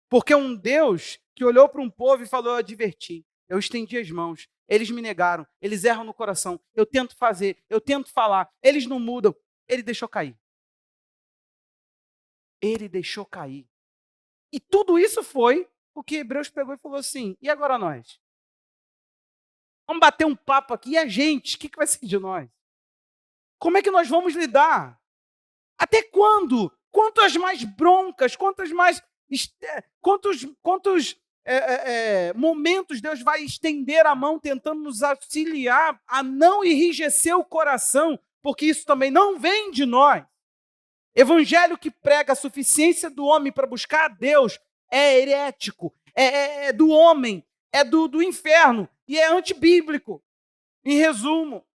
Porque um Deus que olhou para um povo e falou, eu adverti, eu estendi as mãos, eles me negaram, eles erram no coração, eu tento fazer, eu tento falar, eles não mudam, ele deixou cair. Ele deixou cair. E tudo isso foi o que Hebreus pegou e falou assim, e agora nós? Vamos bater um papo aqui, e a gente, o que vai ser de nós? Como é que nós vamos lidar? Até quando? Quantas mais broncas, quantos momentos Deus vai estender a mão tentando nos auxiliar a não enrijecer o coração, porque isso também não vem de nós. Evangelho que prega a suficiência do homem para buscar a Deus é herético, é do homem, é do inferno e é antibíblico. Em resumo,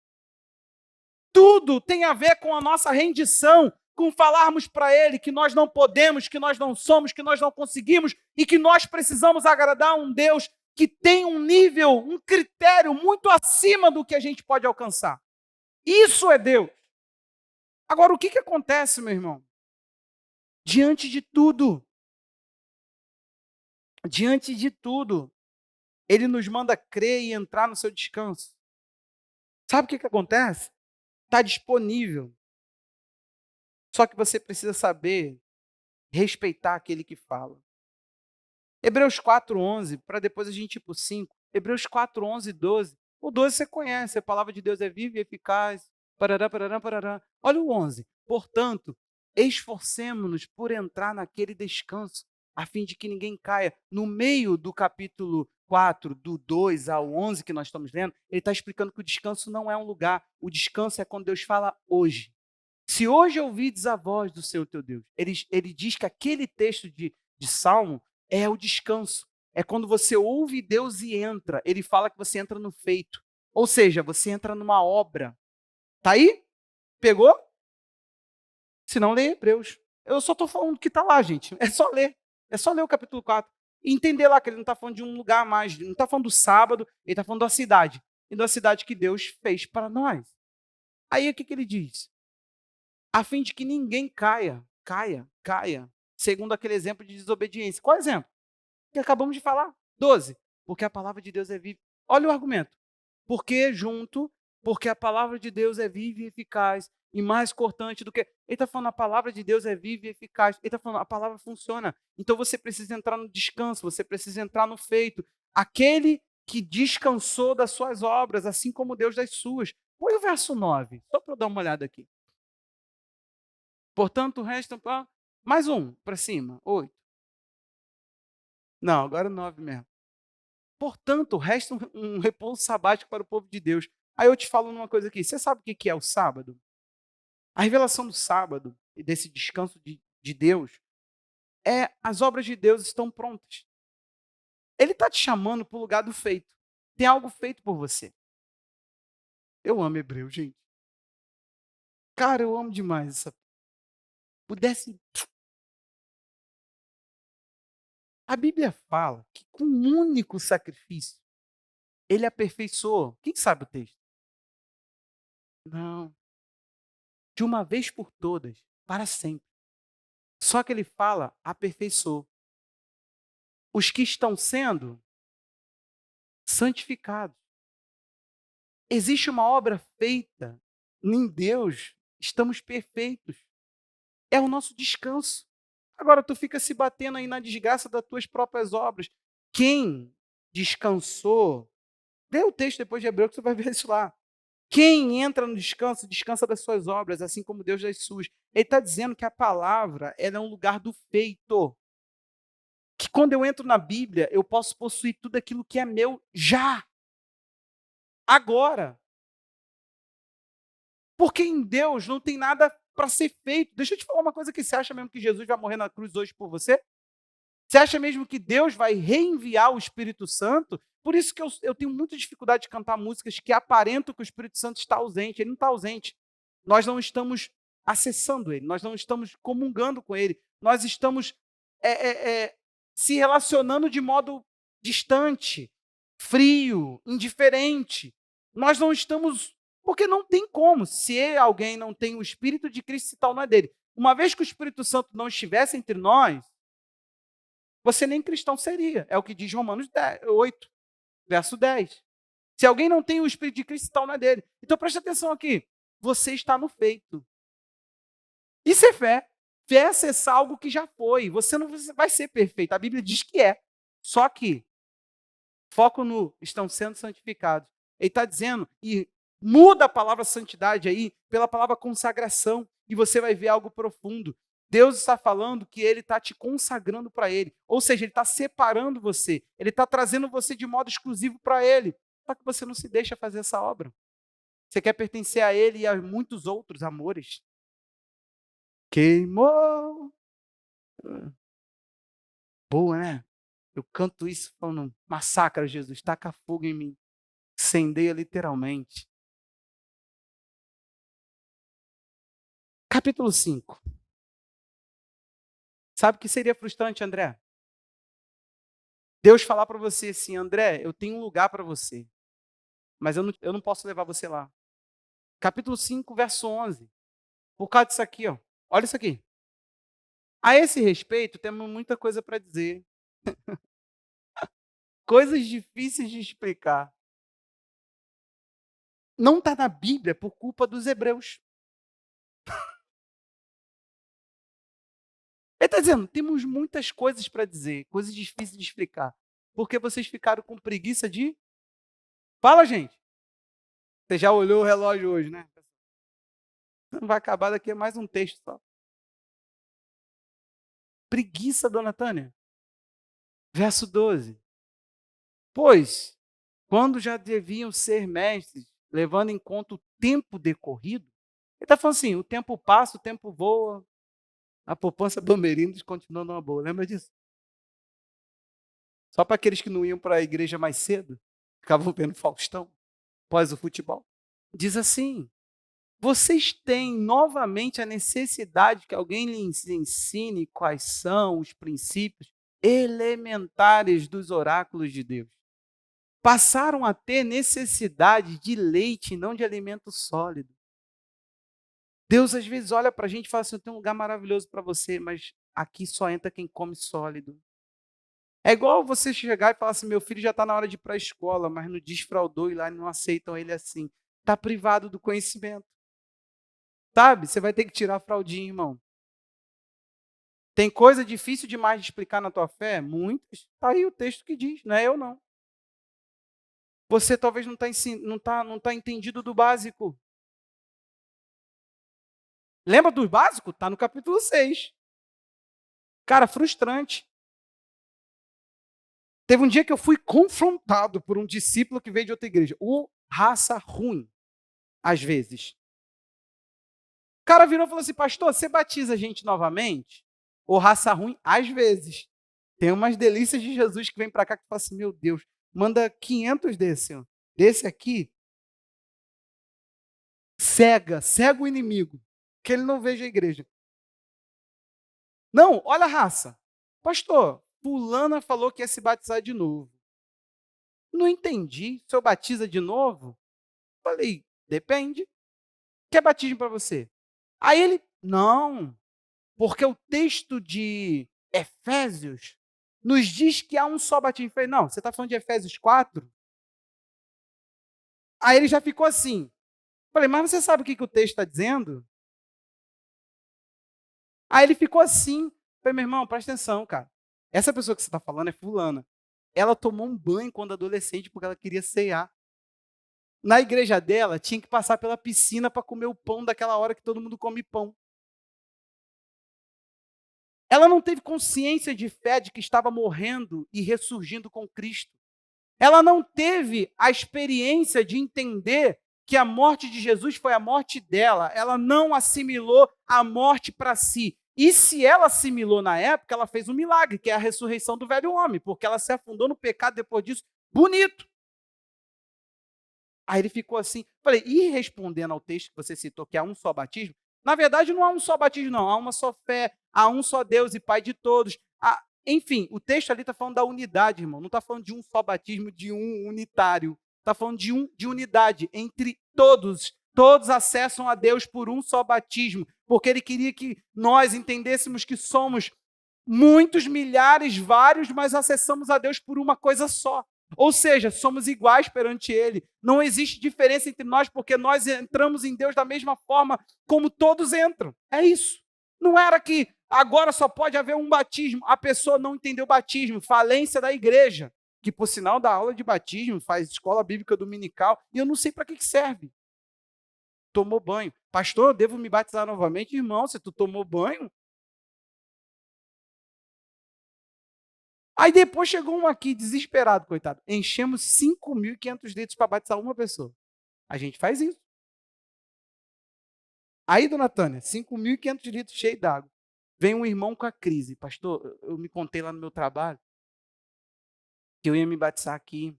tudo tem a ver com a nossa rendição, com falarmos para ele que nós não podemos, que nós não somos, que nós não conseguimos e que nós precisamos agradar a um Deus que tem um nível, um critério muito acima do que a gente pode alcançar. Isso é Deus. Agora, o que acontece, meu irmão? Diante de tudo, Ele nos manda crer e entrar no seu descanso. Sabe o que acontece? Está disponível. Só que você precisa saber respeitar aquele que fala. Hebreus 4:11, para depois a gente ir para o 5. Hebreus 4:11 e 12. O 12 você conhece, a palavra de Deus é viva e eficaz. Parará, parará, parará. Olha o 11. Portanto, esforcemo-nos por entrar naquele descanso, a fim de que ninguém caia. No meio do capítulo 4, do 2 ao 11 que nós estamos lendo, ele está explicando que o descanso não é um lugar. O descanso é quando Deus fala hoje. Se hoje ouvides a voz do Senhor teu Deus, ele diz que aquele texto de Salmo é o descanso. É quando você ouve Deus e entra. Ele fala que você entra no feito. Ou seja, você entra numa obra. Tá aí? Pegou? Se não, lê Hebreus. Eu só estou falando que está lá, gente. É só ler. É só ler o capítulo 4. E entender lá que ele não está falando de um lugar mais. Ele não está falando do sábado, ele está falando da cidade. E da cidade que Deus fez para nós. Aí o que ele diz? A fim de que ninguém caia, segundo aquele exemplo de desobediência. Qual exemplo? Que acabamos de falar. 12. Porque a palavra de Deus é viva. Olha o argumento. Porque a palavra de Deus é viva e eficaz e mais cortante do que... Ele está falando, a palavra de Deus é viva e eficaz. Ele está falando, a palavra funciona. Então você precisa entrar no descanso, você precisa entrar no feito. Aquele que descansou das suas obras, assim como Deus das suas. Põe o verso 9, só para eu dar uma olhada aqui. Portanto, restam... mais um para cima, 8. Não, agora 9 mesmo. Portanto, resta um repouso sabático para o povo de Deus. Aí eu te falo uma coisa aqui. Você sabe o que é o sábado? A revelação do sábado e desse descanso de Deus é as obras de Deus estão prontas. Ele está te chamando para o lugar do feito. Tem algo feito por você. Eu amo hebreu, gente. Cara, eu amo demais essa. Pudesse. A Bíblia fala que com um único sacrifício, ele aperfeiçoou. Quem sabe o texto? Não. De uma vez por todas, para sempre. Só que ele fala, aperfeiçoou. Os que estão sendo santificados. Existe uma obra feita em Deus, estamos perfeitos. É o nosso descanso. Agora tu fica se batendo aí na desgraça das tuas próprias obras. Quem descansou, lê o texto depois de Hebreu que você vai ver isso lá. Quem entra no descanso, descansa das suas obras, assim como Deus das suas. Ele está dizendo que a palavra ela é um lugar do feito. Que quando eu entro na Bíblia, eu posso possuir tudo aquilo que é meu já. Agora. Porque em Deus não tem nada para ser feito. Deixa eu te falar uma coisa que você acha mesmo que Jesus vai morrer na cruz hoje por você? Você acha mesmo que Deus vai reenviar o Espírito Santo? Por isso que eu tenho muita dificuldade de cantar músicas que aparentam que o Espírito Santo está ausente. Ele não está ausente. Nós não estamos acessando Ele, nós não estamos comungando com Ele, nós estamos se relacionando de modo distante, frio, indiferente. Nós não estamos, porque não tem como. Se alguém não tem o Espírito de Cristo, se tal não é dele. Uma vez que o Espírito Santo não estivesse entre nós, você nem cristão seria. É o que diz Romanos 8, verso 10. Se alguém não tem o Espírito de Cristo, tal não é dele. Então preste atenção aqui. Você está no feito. Isso é fé. Fé é acessar algo que já foi. Você não vai ser perfeito. A Bíblia diz que é. Só que foco no estão sendo santificados. Ele está dizendo, e muda a palavra santidade aí pela palavra consagração, e você vai ver algo profundo. Deus está falando que Ele está te consagrando para Ele. Ou seja, Ele está separando você. Ele está trazendo você de modo exclusivo para Ele. Só que você não se deixa fazer essa obra. Você quer pertencer a Ele e a muitos outros amores. Queimou. Boa, né? Eu canto isso falando, massacra Jesus, taca fogo em mim. Incendeia literalmente. Capítulo 5. Sabe o que seria frustrante, André? Deus falar para você assim, André, eu tenho um lugar para você, mas eu não posso levar você lá. Capítulo 5, verso 11. Por causa disso aqui, ó. Olha isso aqui. A esse respeito, temos muita coisa para dizer. Coisas difíceis de explicar. Não está na Bíblia por culpa dos hebreus. Ele está dizendo, temos muitas coisas para dizer, coisas difíceis de explicar. Porque vocês ficaram com preguiça de... Fala, gente. Você já olhou o relógio hoje, né? Não vai acabar daqui a mais um texto só. Preguiça, dona Tânia. Verso 12. Pois, quando já deviam ser mestres, levando em conta o tempo decorrido, ele está falando assim, o tempo passa, o tempo voa, a poupança Bamerindos continua numa boa. Lembra disso? Só para aqueles que não iam para a igreja mais cedo, ficavam vendo Faustão, após o futebol. Diz assim, vocês têm novamente a necessidade que alguém lhes ensine quais são os princípios elementares dos oráculos de Deus. Passaram a ter necessidade de leite e não de alimento sólido. Deus às vezes olha para a gente e fala assim, eu tenho um lugar maravilhoso para você, mas aqui só entra quem come sólido. É igual você chegar e falar assim, meu filho já está na hora de ir para a escola, mas não desfraudou e lá não aceitam ele assim. Está privado do conhecimento. Sabe? Você vai ter que tirar a fraldinha, irmão. Tem coisa difícil demais de explicar na tua fé? Muitas. Está aí o texto que diz, não é eu não. Você talvez não tá entendido do básico. Lembra do básico? Está no capítulo 6. Cara, frustrante. Teve um dia que eu fui confrontado por um discípulo que veio de outra igreja. O raça ruim, às vezes. O cara virou e falou assim, pastor, você batiza a gente novamente? Ou raça ruim, às vezes. Tem umas delícias de Jesus que vem para cá que fala assim, meu Deus, manda 500 desse. Ó. Desse aqui, cega o inimigo, que ele não veja a igreja. Não, olha a raça. Pastor, fulana falou que ia se batizar de novo. Não entendi. O senhor batiza de novo? Falei, depende. Quer batismo para você? Aí ele, não, porque o texto de Efésios nos diz que há um só batismo. Eu falei, não, você está falando de Efésios 4? Aí ele já ficou assim. Falei, mas você sabe o que o texto está dizendo? Aí ele ficou assim. Falei, meu irmão, presta atenção, cara. Essa pessoa que você está falando é fulana. Ela tomou um banho quando adolescente porque ela queria ceiar. Na igreja dela, tinha que passar pela piscina para comer o pão daquela hora que todo mundo come pão. Ela não teve consciência de fé de que estava morrendo e ressurgindo com Cristo. Ela não teve a experiência de entender que a morte de Jesus foi a morte dela. Ela não assimilou a morte para si. E se ela assimilou na época, ela fez um milagre, que é a ressurreição do velho homem, porque ela se afundou no pecado depois disso. Bonito. Aí ele ficou assim. Falei, e respondendo ao texto que você citou, que há um só batismo, na verdade não há um só batismo, não. Há uma só fé, há um só Deus e Pai de todos. Enfim, o texto ali está falando da unidade, irmão. Não está falando de um só batismo, de um unitário. Está falando de unidade entre todos. Todos acessam a Deus por um só batismo, porque ele queria que nós entendêssemos que somos muitos, milhares, vários, mas acessamos a Deus por uma coisa só. Ou seja, somos iguais perante Ele. Não existe diferença entre nós, porque nós entramos em Deus da mesma forma como todos entram. É isso. Não era que agora só pode haver um batismo. A pessoa não entendeu o batismo, falência da igreja, que por sinal dá aula de batismo, faz escola bíblica dominical, e eu não sei para que serve. Tomou banho. Pastor, eu devo me batizar novamente? Irmão, se tu tomou banho, aí depois chegou um aqui, desesperado, coitado. Enchemos 5.500 litros para batizar uma pessoa. A gente faz isso. Aí, dona Tânia, 5.500 litros cheio d'água. Vem um irmão com a crise. Pastor, eu me contei lá no meu trabalho que eu ia me batizar aqui.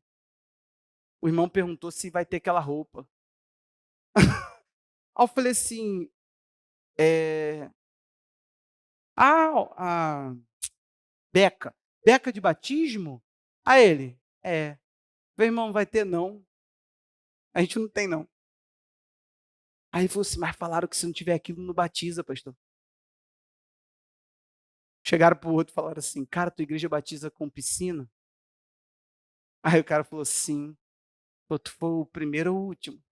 O irmão perguntou se vai ter aquela roupa. Aí eu falei assim, a beca de batismo, Aí ele, meu irmão, vai ter não. A gente não tem não. Aí ele falou assim, mas falaram que se não tiver aquilo, não batiza, pastor. Chegaram pro outro e falaram assim, cara, tua igreja batiza com piscina? Aí o cara falou assim, pô, tu foi o primeiro ou o último?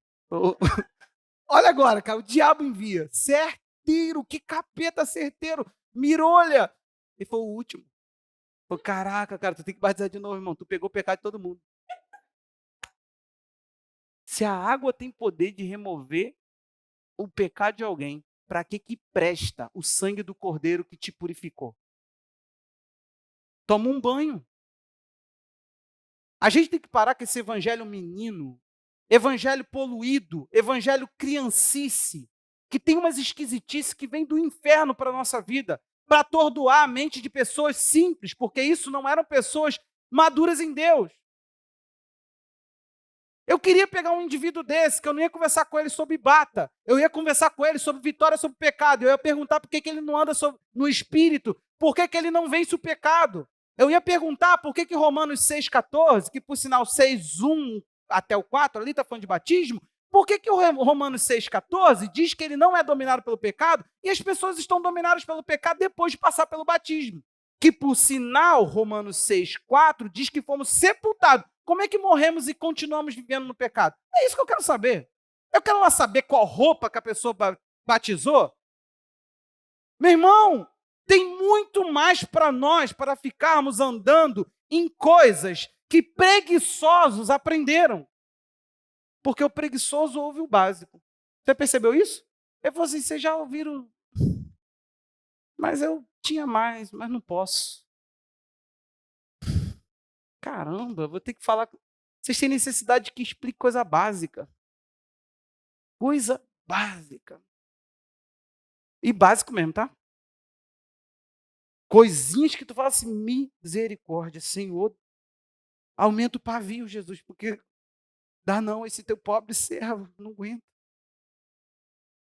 Olha agora, cara, o diabo envia. Certeiro, que capeta certeiro. Mirolha. Ele foi o último. Falei, caraca, cara, tu tem que batizar de novo, irmão. Tu pegou o pecado de todo mundo. Se a água tem poder de remover o pecado de alguém, para que presta o sangue do cordeiro que te purificou? Toma um banho. A gente tem que parar com esse evangelho menino, evangelho poluído, evangelho criancice, que tem umas esquisitices que vêm do inferno para a nossa vida, para atordoar a mente de pessoas simples, porque isso não eram pessoas maduras em Deus. Eu queria pegar um indivíduo desse, que eu não ia conversar com ele sobre bata, eu ia conversar com ele sobre vitória sobre o pecado, eu ia perguntar por que ele não anda no espírito, por que ele não vence o pecado. Eu ia perguntar por que Romanos 6,14, que por sinal 6,1 até o 4, ali está falando de batismo, por que o Romanos 6,14 diz que ele não é dominado pelo pecado e as pessoas estão dominadas pelo pecado depois de passar pelo batismo? Que por sinal, Romanos 6,4 diz que fomos sepultados. Como é que morremos e continuamos vivendo no pecado? É isso que eu quero saber. Eu quero lá saber qual roupa que a pessoa batizou. Meu irmão, tem muito mais para nós para ficarmos andando em coisas que preguiçosos aprenderam. Porque o preguiçoso ouve o básico. Você percebeu isso? Eu falei assim, vocês já ouviram? Mas eu tinha mais, mas não posso. Caramba, vou ter que falar. Vocês têm necessidade de que explique coisa básica. Coisa básica. E básico mesmo, tá? Coisinhas que tu fala assim, misericórdia, Senhor, aumenta o pavio, Jesus, porque dá não, esse teu pobre servo, não aguenta.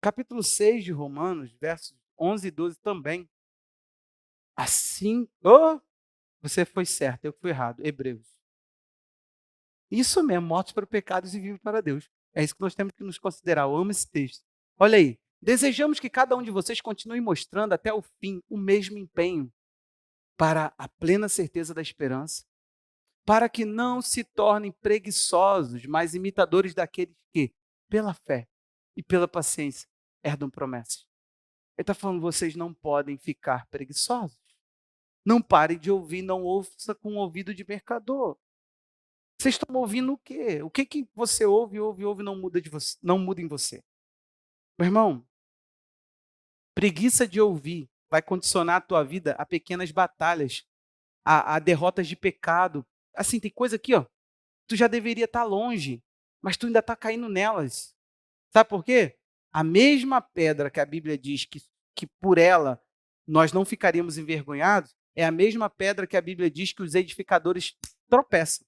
Capítulo 6 de Romanos, versos 11 e 12 também. Assim, você foi certo, eu fui errado. Hebreus. Isso mesmo, mortos para pecados e vivos para Deus. É isso que nós temos que nos considerar. Eu amo esse texto. Olha aí. Desejamos que cada um de vocês continue mostrando até o fim o mesmo empenho para a plena certeza da esperança, para que não se tornem preguiçosos, mas imitadores daqueles que, pela fé e pela paciência, herdam promessas. Ele está falando, vocês não podem ficar preguiçosos. Não parem de ouvir, não ouça com o ouvido de mercador. Vocês estão ouvindo o quê? O que que você ouve, não muda de você, não muda em você? Meu irmão, preguiça de ouvir vai condicionar a tua vida a pequenas batalhas, a derrotas de pecado. Assim, tem coisa aqui, ó. Tu já deveria estar longe, mas tu ainda está caindo nelas. Sabe por quê? A mesma pedra que a Bíblia diz que por ela nós não ficaríamos envergonhados, é a mesma pedra que a Bíblia diz que os edificadores tropeçam.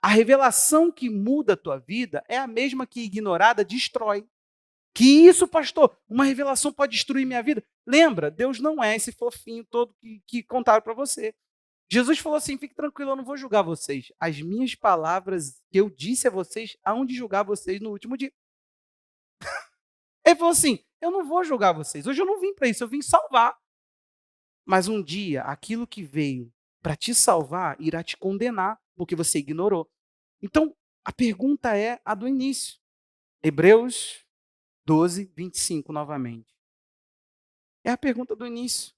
A revelação que muda a tua vida é a mesma que ignorada destrói. Que isso, pastor? Uma revelação pode destruir minha vida? Lembra, Deus não é esse fofinho todo que contaram para você. Jesus falou assim, fique tranquilo, eu não vou julgar vocês. As minhas palavras que eu disse a vocês, hão de julgar vocês no último dia. Ele falou assim, eu não vou julgar vocês. Hoje eu não vim para isso, eu vim salvar. Mas um dia, aquilo que veio para te salvar irá te condenar, porque você ignorou. Então, a pergunta é a do início. Hebreus 12, 25, novamente. É a pergunta do início.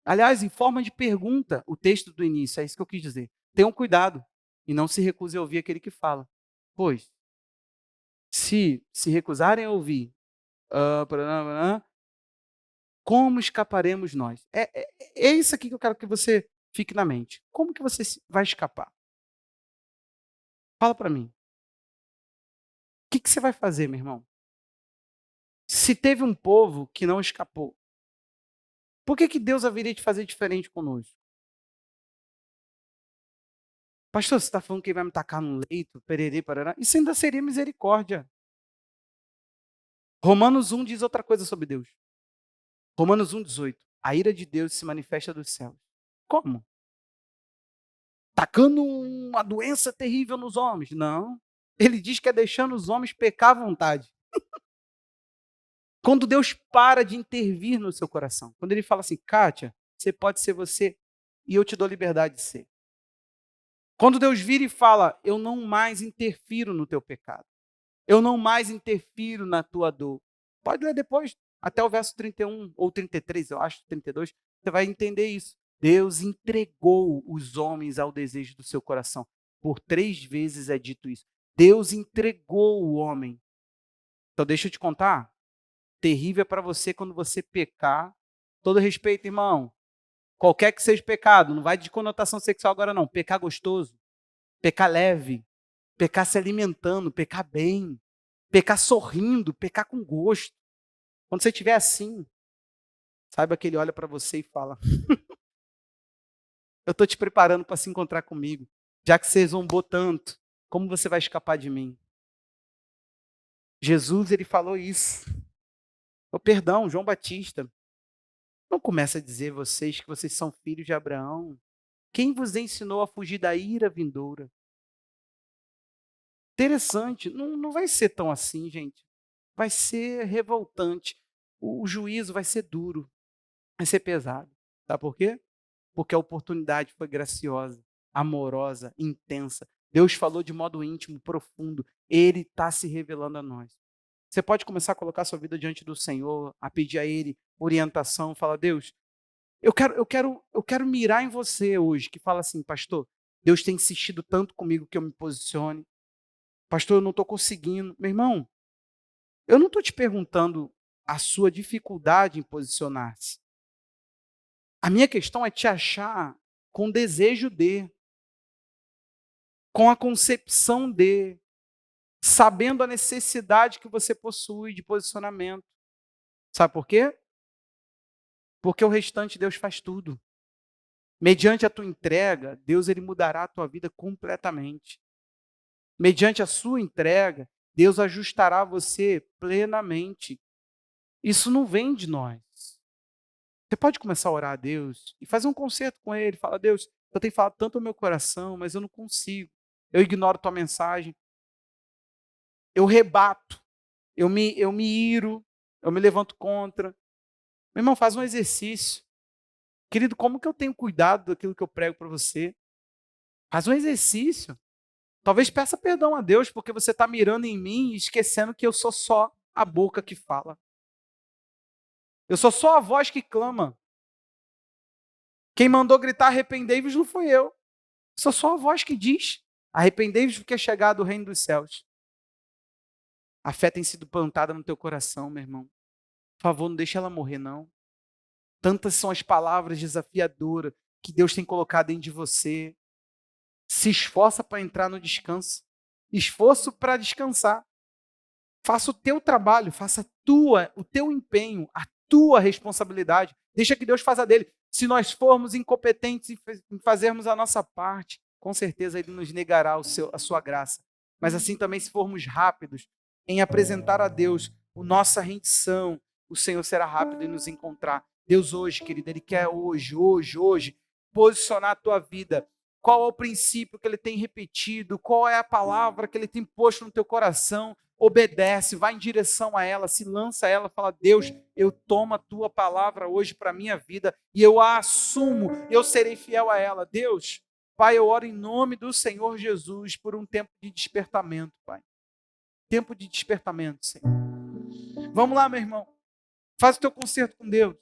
Aliás, em forma de pergunta, o texto do início, é isso que eu quis dizer. Tenham cuidado e não se recuse a ouvir aquele que fala. Pois, se recusarem a ouvir, como escaparemos nós? É isso aqui que eu quero que você fique na mente. Como que você vai escapar? Fala para mim. O que você vai fazer, meu irmão? Se teve um povo que não escapou, por que Deus haveria de fazer diferente conosco? Pastor, você está falando que ele vai me tacar no leito, pererê, parará? Isso ainda seria misericórdia. Romanos 1 diz outra coisa sobre Deus. Romanos 1, 18. A ira de Deus se manifesta dos céus. Como? tacando uma doença terrível nos homens. Não. Ele diz que é deixando os homens pecar à vontade. Quando Deus para de intervir no seu coração. Quando ele fala assim, Kátia, você pode ser você e eu te dou liberdade de ser. Quando Deus vira e fala, eu não mais interfiro no teu pecado. Eu não mais interfiro na tua dor. Pode ler depois, até o verso 31 ou 33, eu acho, 32, você vai entender isso. Deus entregou os homens ao desejo do seu coração. Por 3 vezes é dito isso. Deus entregou o homem. Então deixa eu te contar. Terrível é para você quando você pecar. Todo respeito, irmão. Qualquer que seja pecado, não vai de conotação sexual agora não. Pecar gostoso, pecar leve, pecar se alimentando, pecar bem, pecar sorrindo, pecar com gosto. Quando você estiver assim, saiba que ele olha para você e fala, eu estou te preparando para se encontrar comigo. Já que você zombou tanto, como você vai escapar de mim? Jesus, ele falou isso. Oh, perdão, João Batista. Não começa a dizer vocês que vocês são filhos de Abraão. Quem vos ensinou a fugir da ira vindoura? Interessante, não vai ser tão assim, gente. Vai ser revoltante. O juízo vai ser duro, vai ser pesado. Sabe por quê? Porque a oportunidade foi graciosa, amorosa, intensa. Deus falou de modo íntimo, profundo. Ele está se revelando a nós. Você pode começar a colocar sua vida diante do Senhor, a pedir a Ele orientação. Fala, Deus, eu quero mirar em você hoje, que fala assim, pastor, Deus tem insistido tanto comigo que eu me posicione. Pastor, eu não estou conseguindo. Meu irmão, eu não estou te perguntando a sua dificuldade em posicionar-se. A minha questão é te achar com desejo de, com a concepção de, sabendo a necessidade que você possui de posicionamento. Sabe por quê? Porque o restante Deus faz tudo. Mediante a tua entrega, Deus ele mudará a tua vida completamente. Mediante a sua entrega, Deus ajustará você plenamente. Isso não vem de nós. Você pode começar a orar a Deus e fazer um concerto com Ele. Fala, Deus, eu tenho falado tanto ao meu coração, mas eu não consigo. Eu ignoro tua mensagem. Eu rebato. Eu me iro. Eu me levanto contra. Meu irmão, faz um exercício. Querido, como que eu tenho cuidado daquilo que eu prego para você? Faz um exercício. Talvez peça perdão a Deus, porque você está mirando em mim e esquecendo que eu sou só a boca que fala. Eu sou só a voz que clama. Quem mandou gritar arrependei-vos não fui eu. Sou só a voz que diz, arrependei-vos porque é chegado o reino dos céus. A fé tem sido plantada no teu coração, meu irmão. Por favor, não deixe ela morrer, não. Tantas são as palavras desafiadoras que Deus tem colocado dentro de você. Se esforça para entrar no descanso. Esforço para descansar. Faça o teu trabalho, faça o teu empenho, a tua responsabilidade. Deixa que Deus faça dele. Se nós formos incompetentes em fazermos a nossa parte, com certeza Ele nos negará a sua graça. Mas assim também, se formos rápidos em apresentar a Deus a nossa rendição, o Senhor será rápido em nos encontrar. Deus hoje, querido, Ele quer hoje, posicionar a tua vida. Qual é o princípio que Ele tem repetido? Qual é a palavra que Ele tem posto no teu coração? Obedece, vai em direção a ela, se lança a ela, fala, Deus, eu tomo a tua palavra hoje para a minha vida e eu a assumo, eu serei fiel a ela. Deus, Pai, eu oro em nome do Senhor Jesus por um tempo de despertamento, Pai. Tempo de despertamento, Senhor. Vamos lá, meu irmão. Faz o teu concerto com Deus.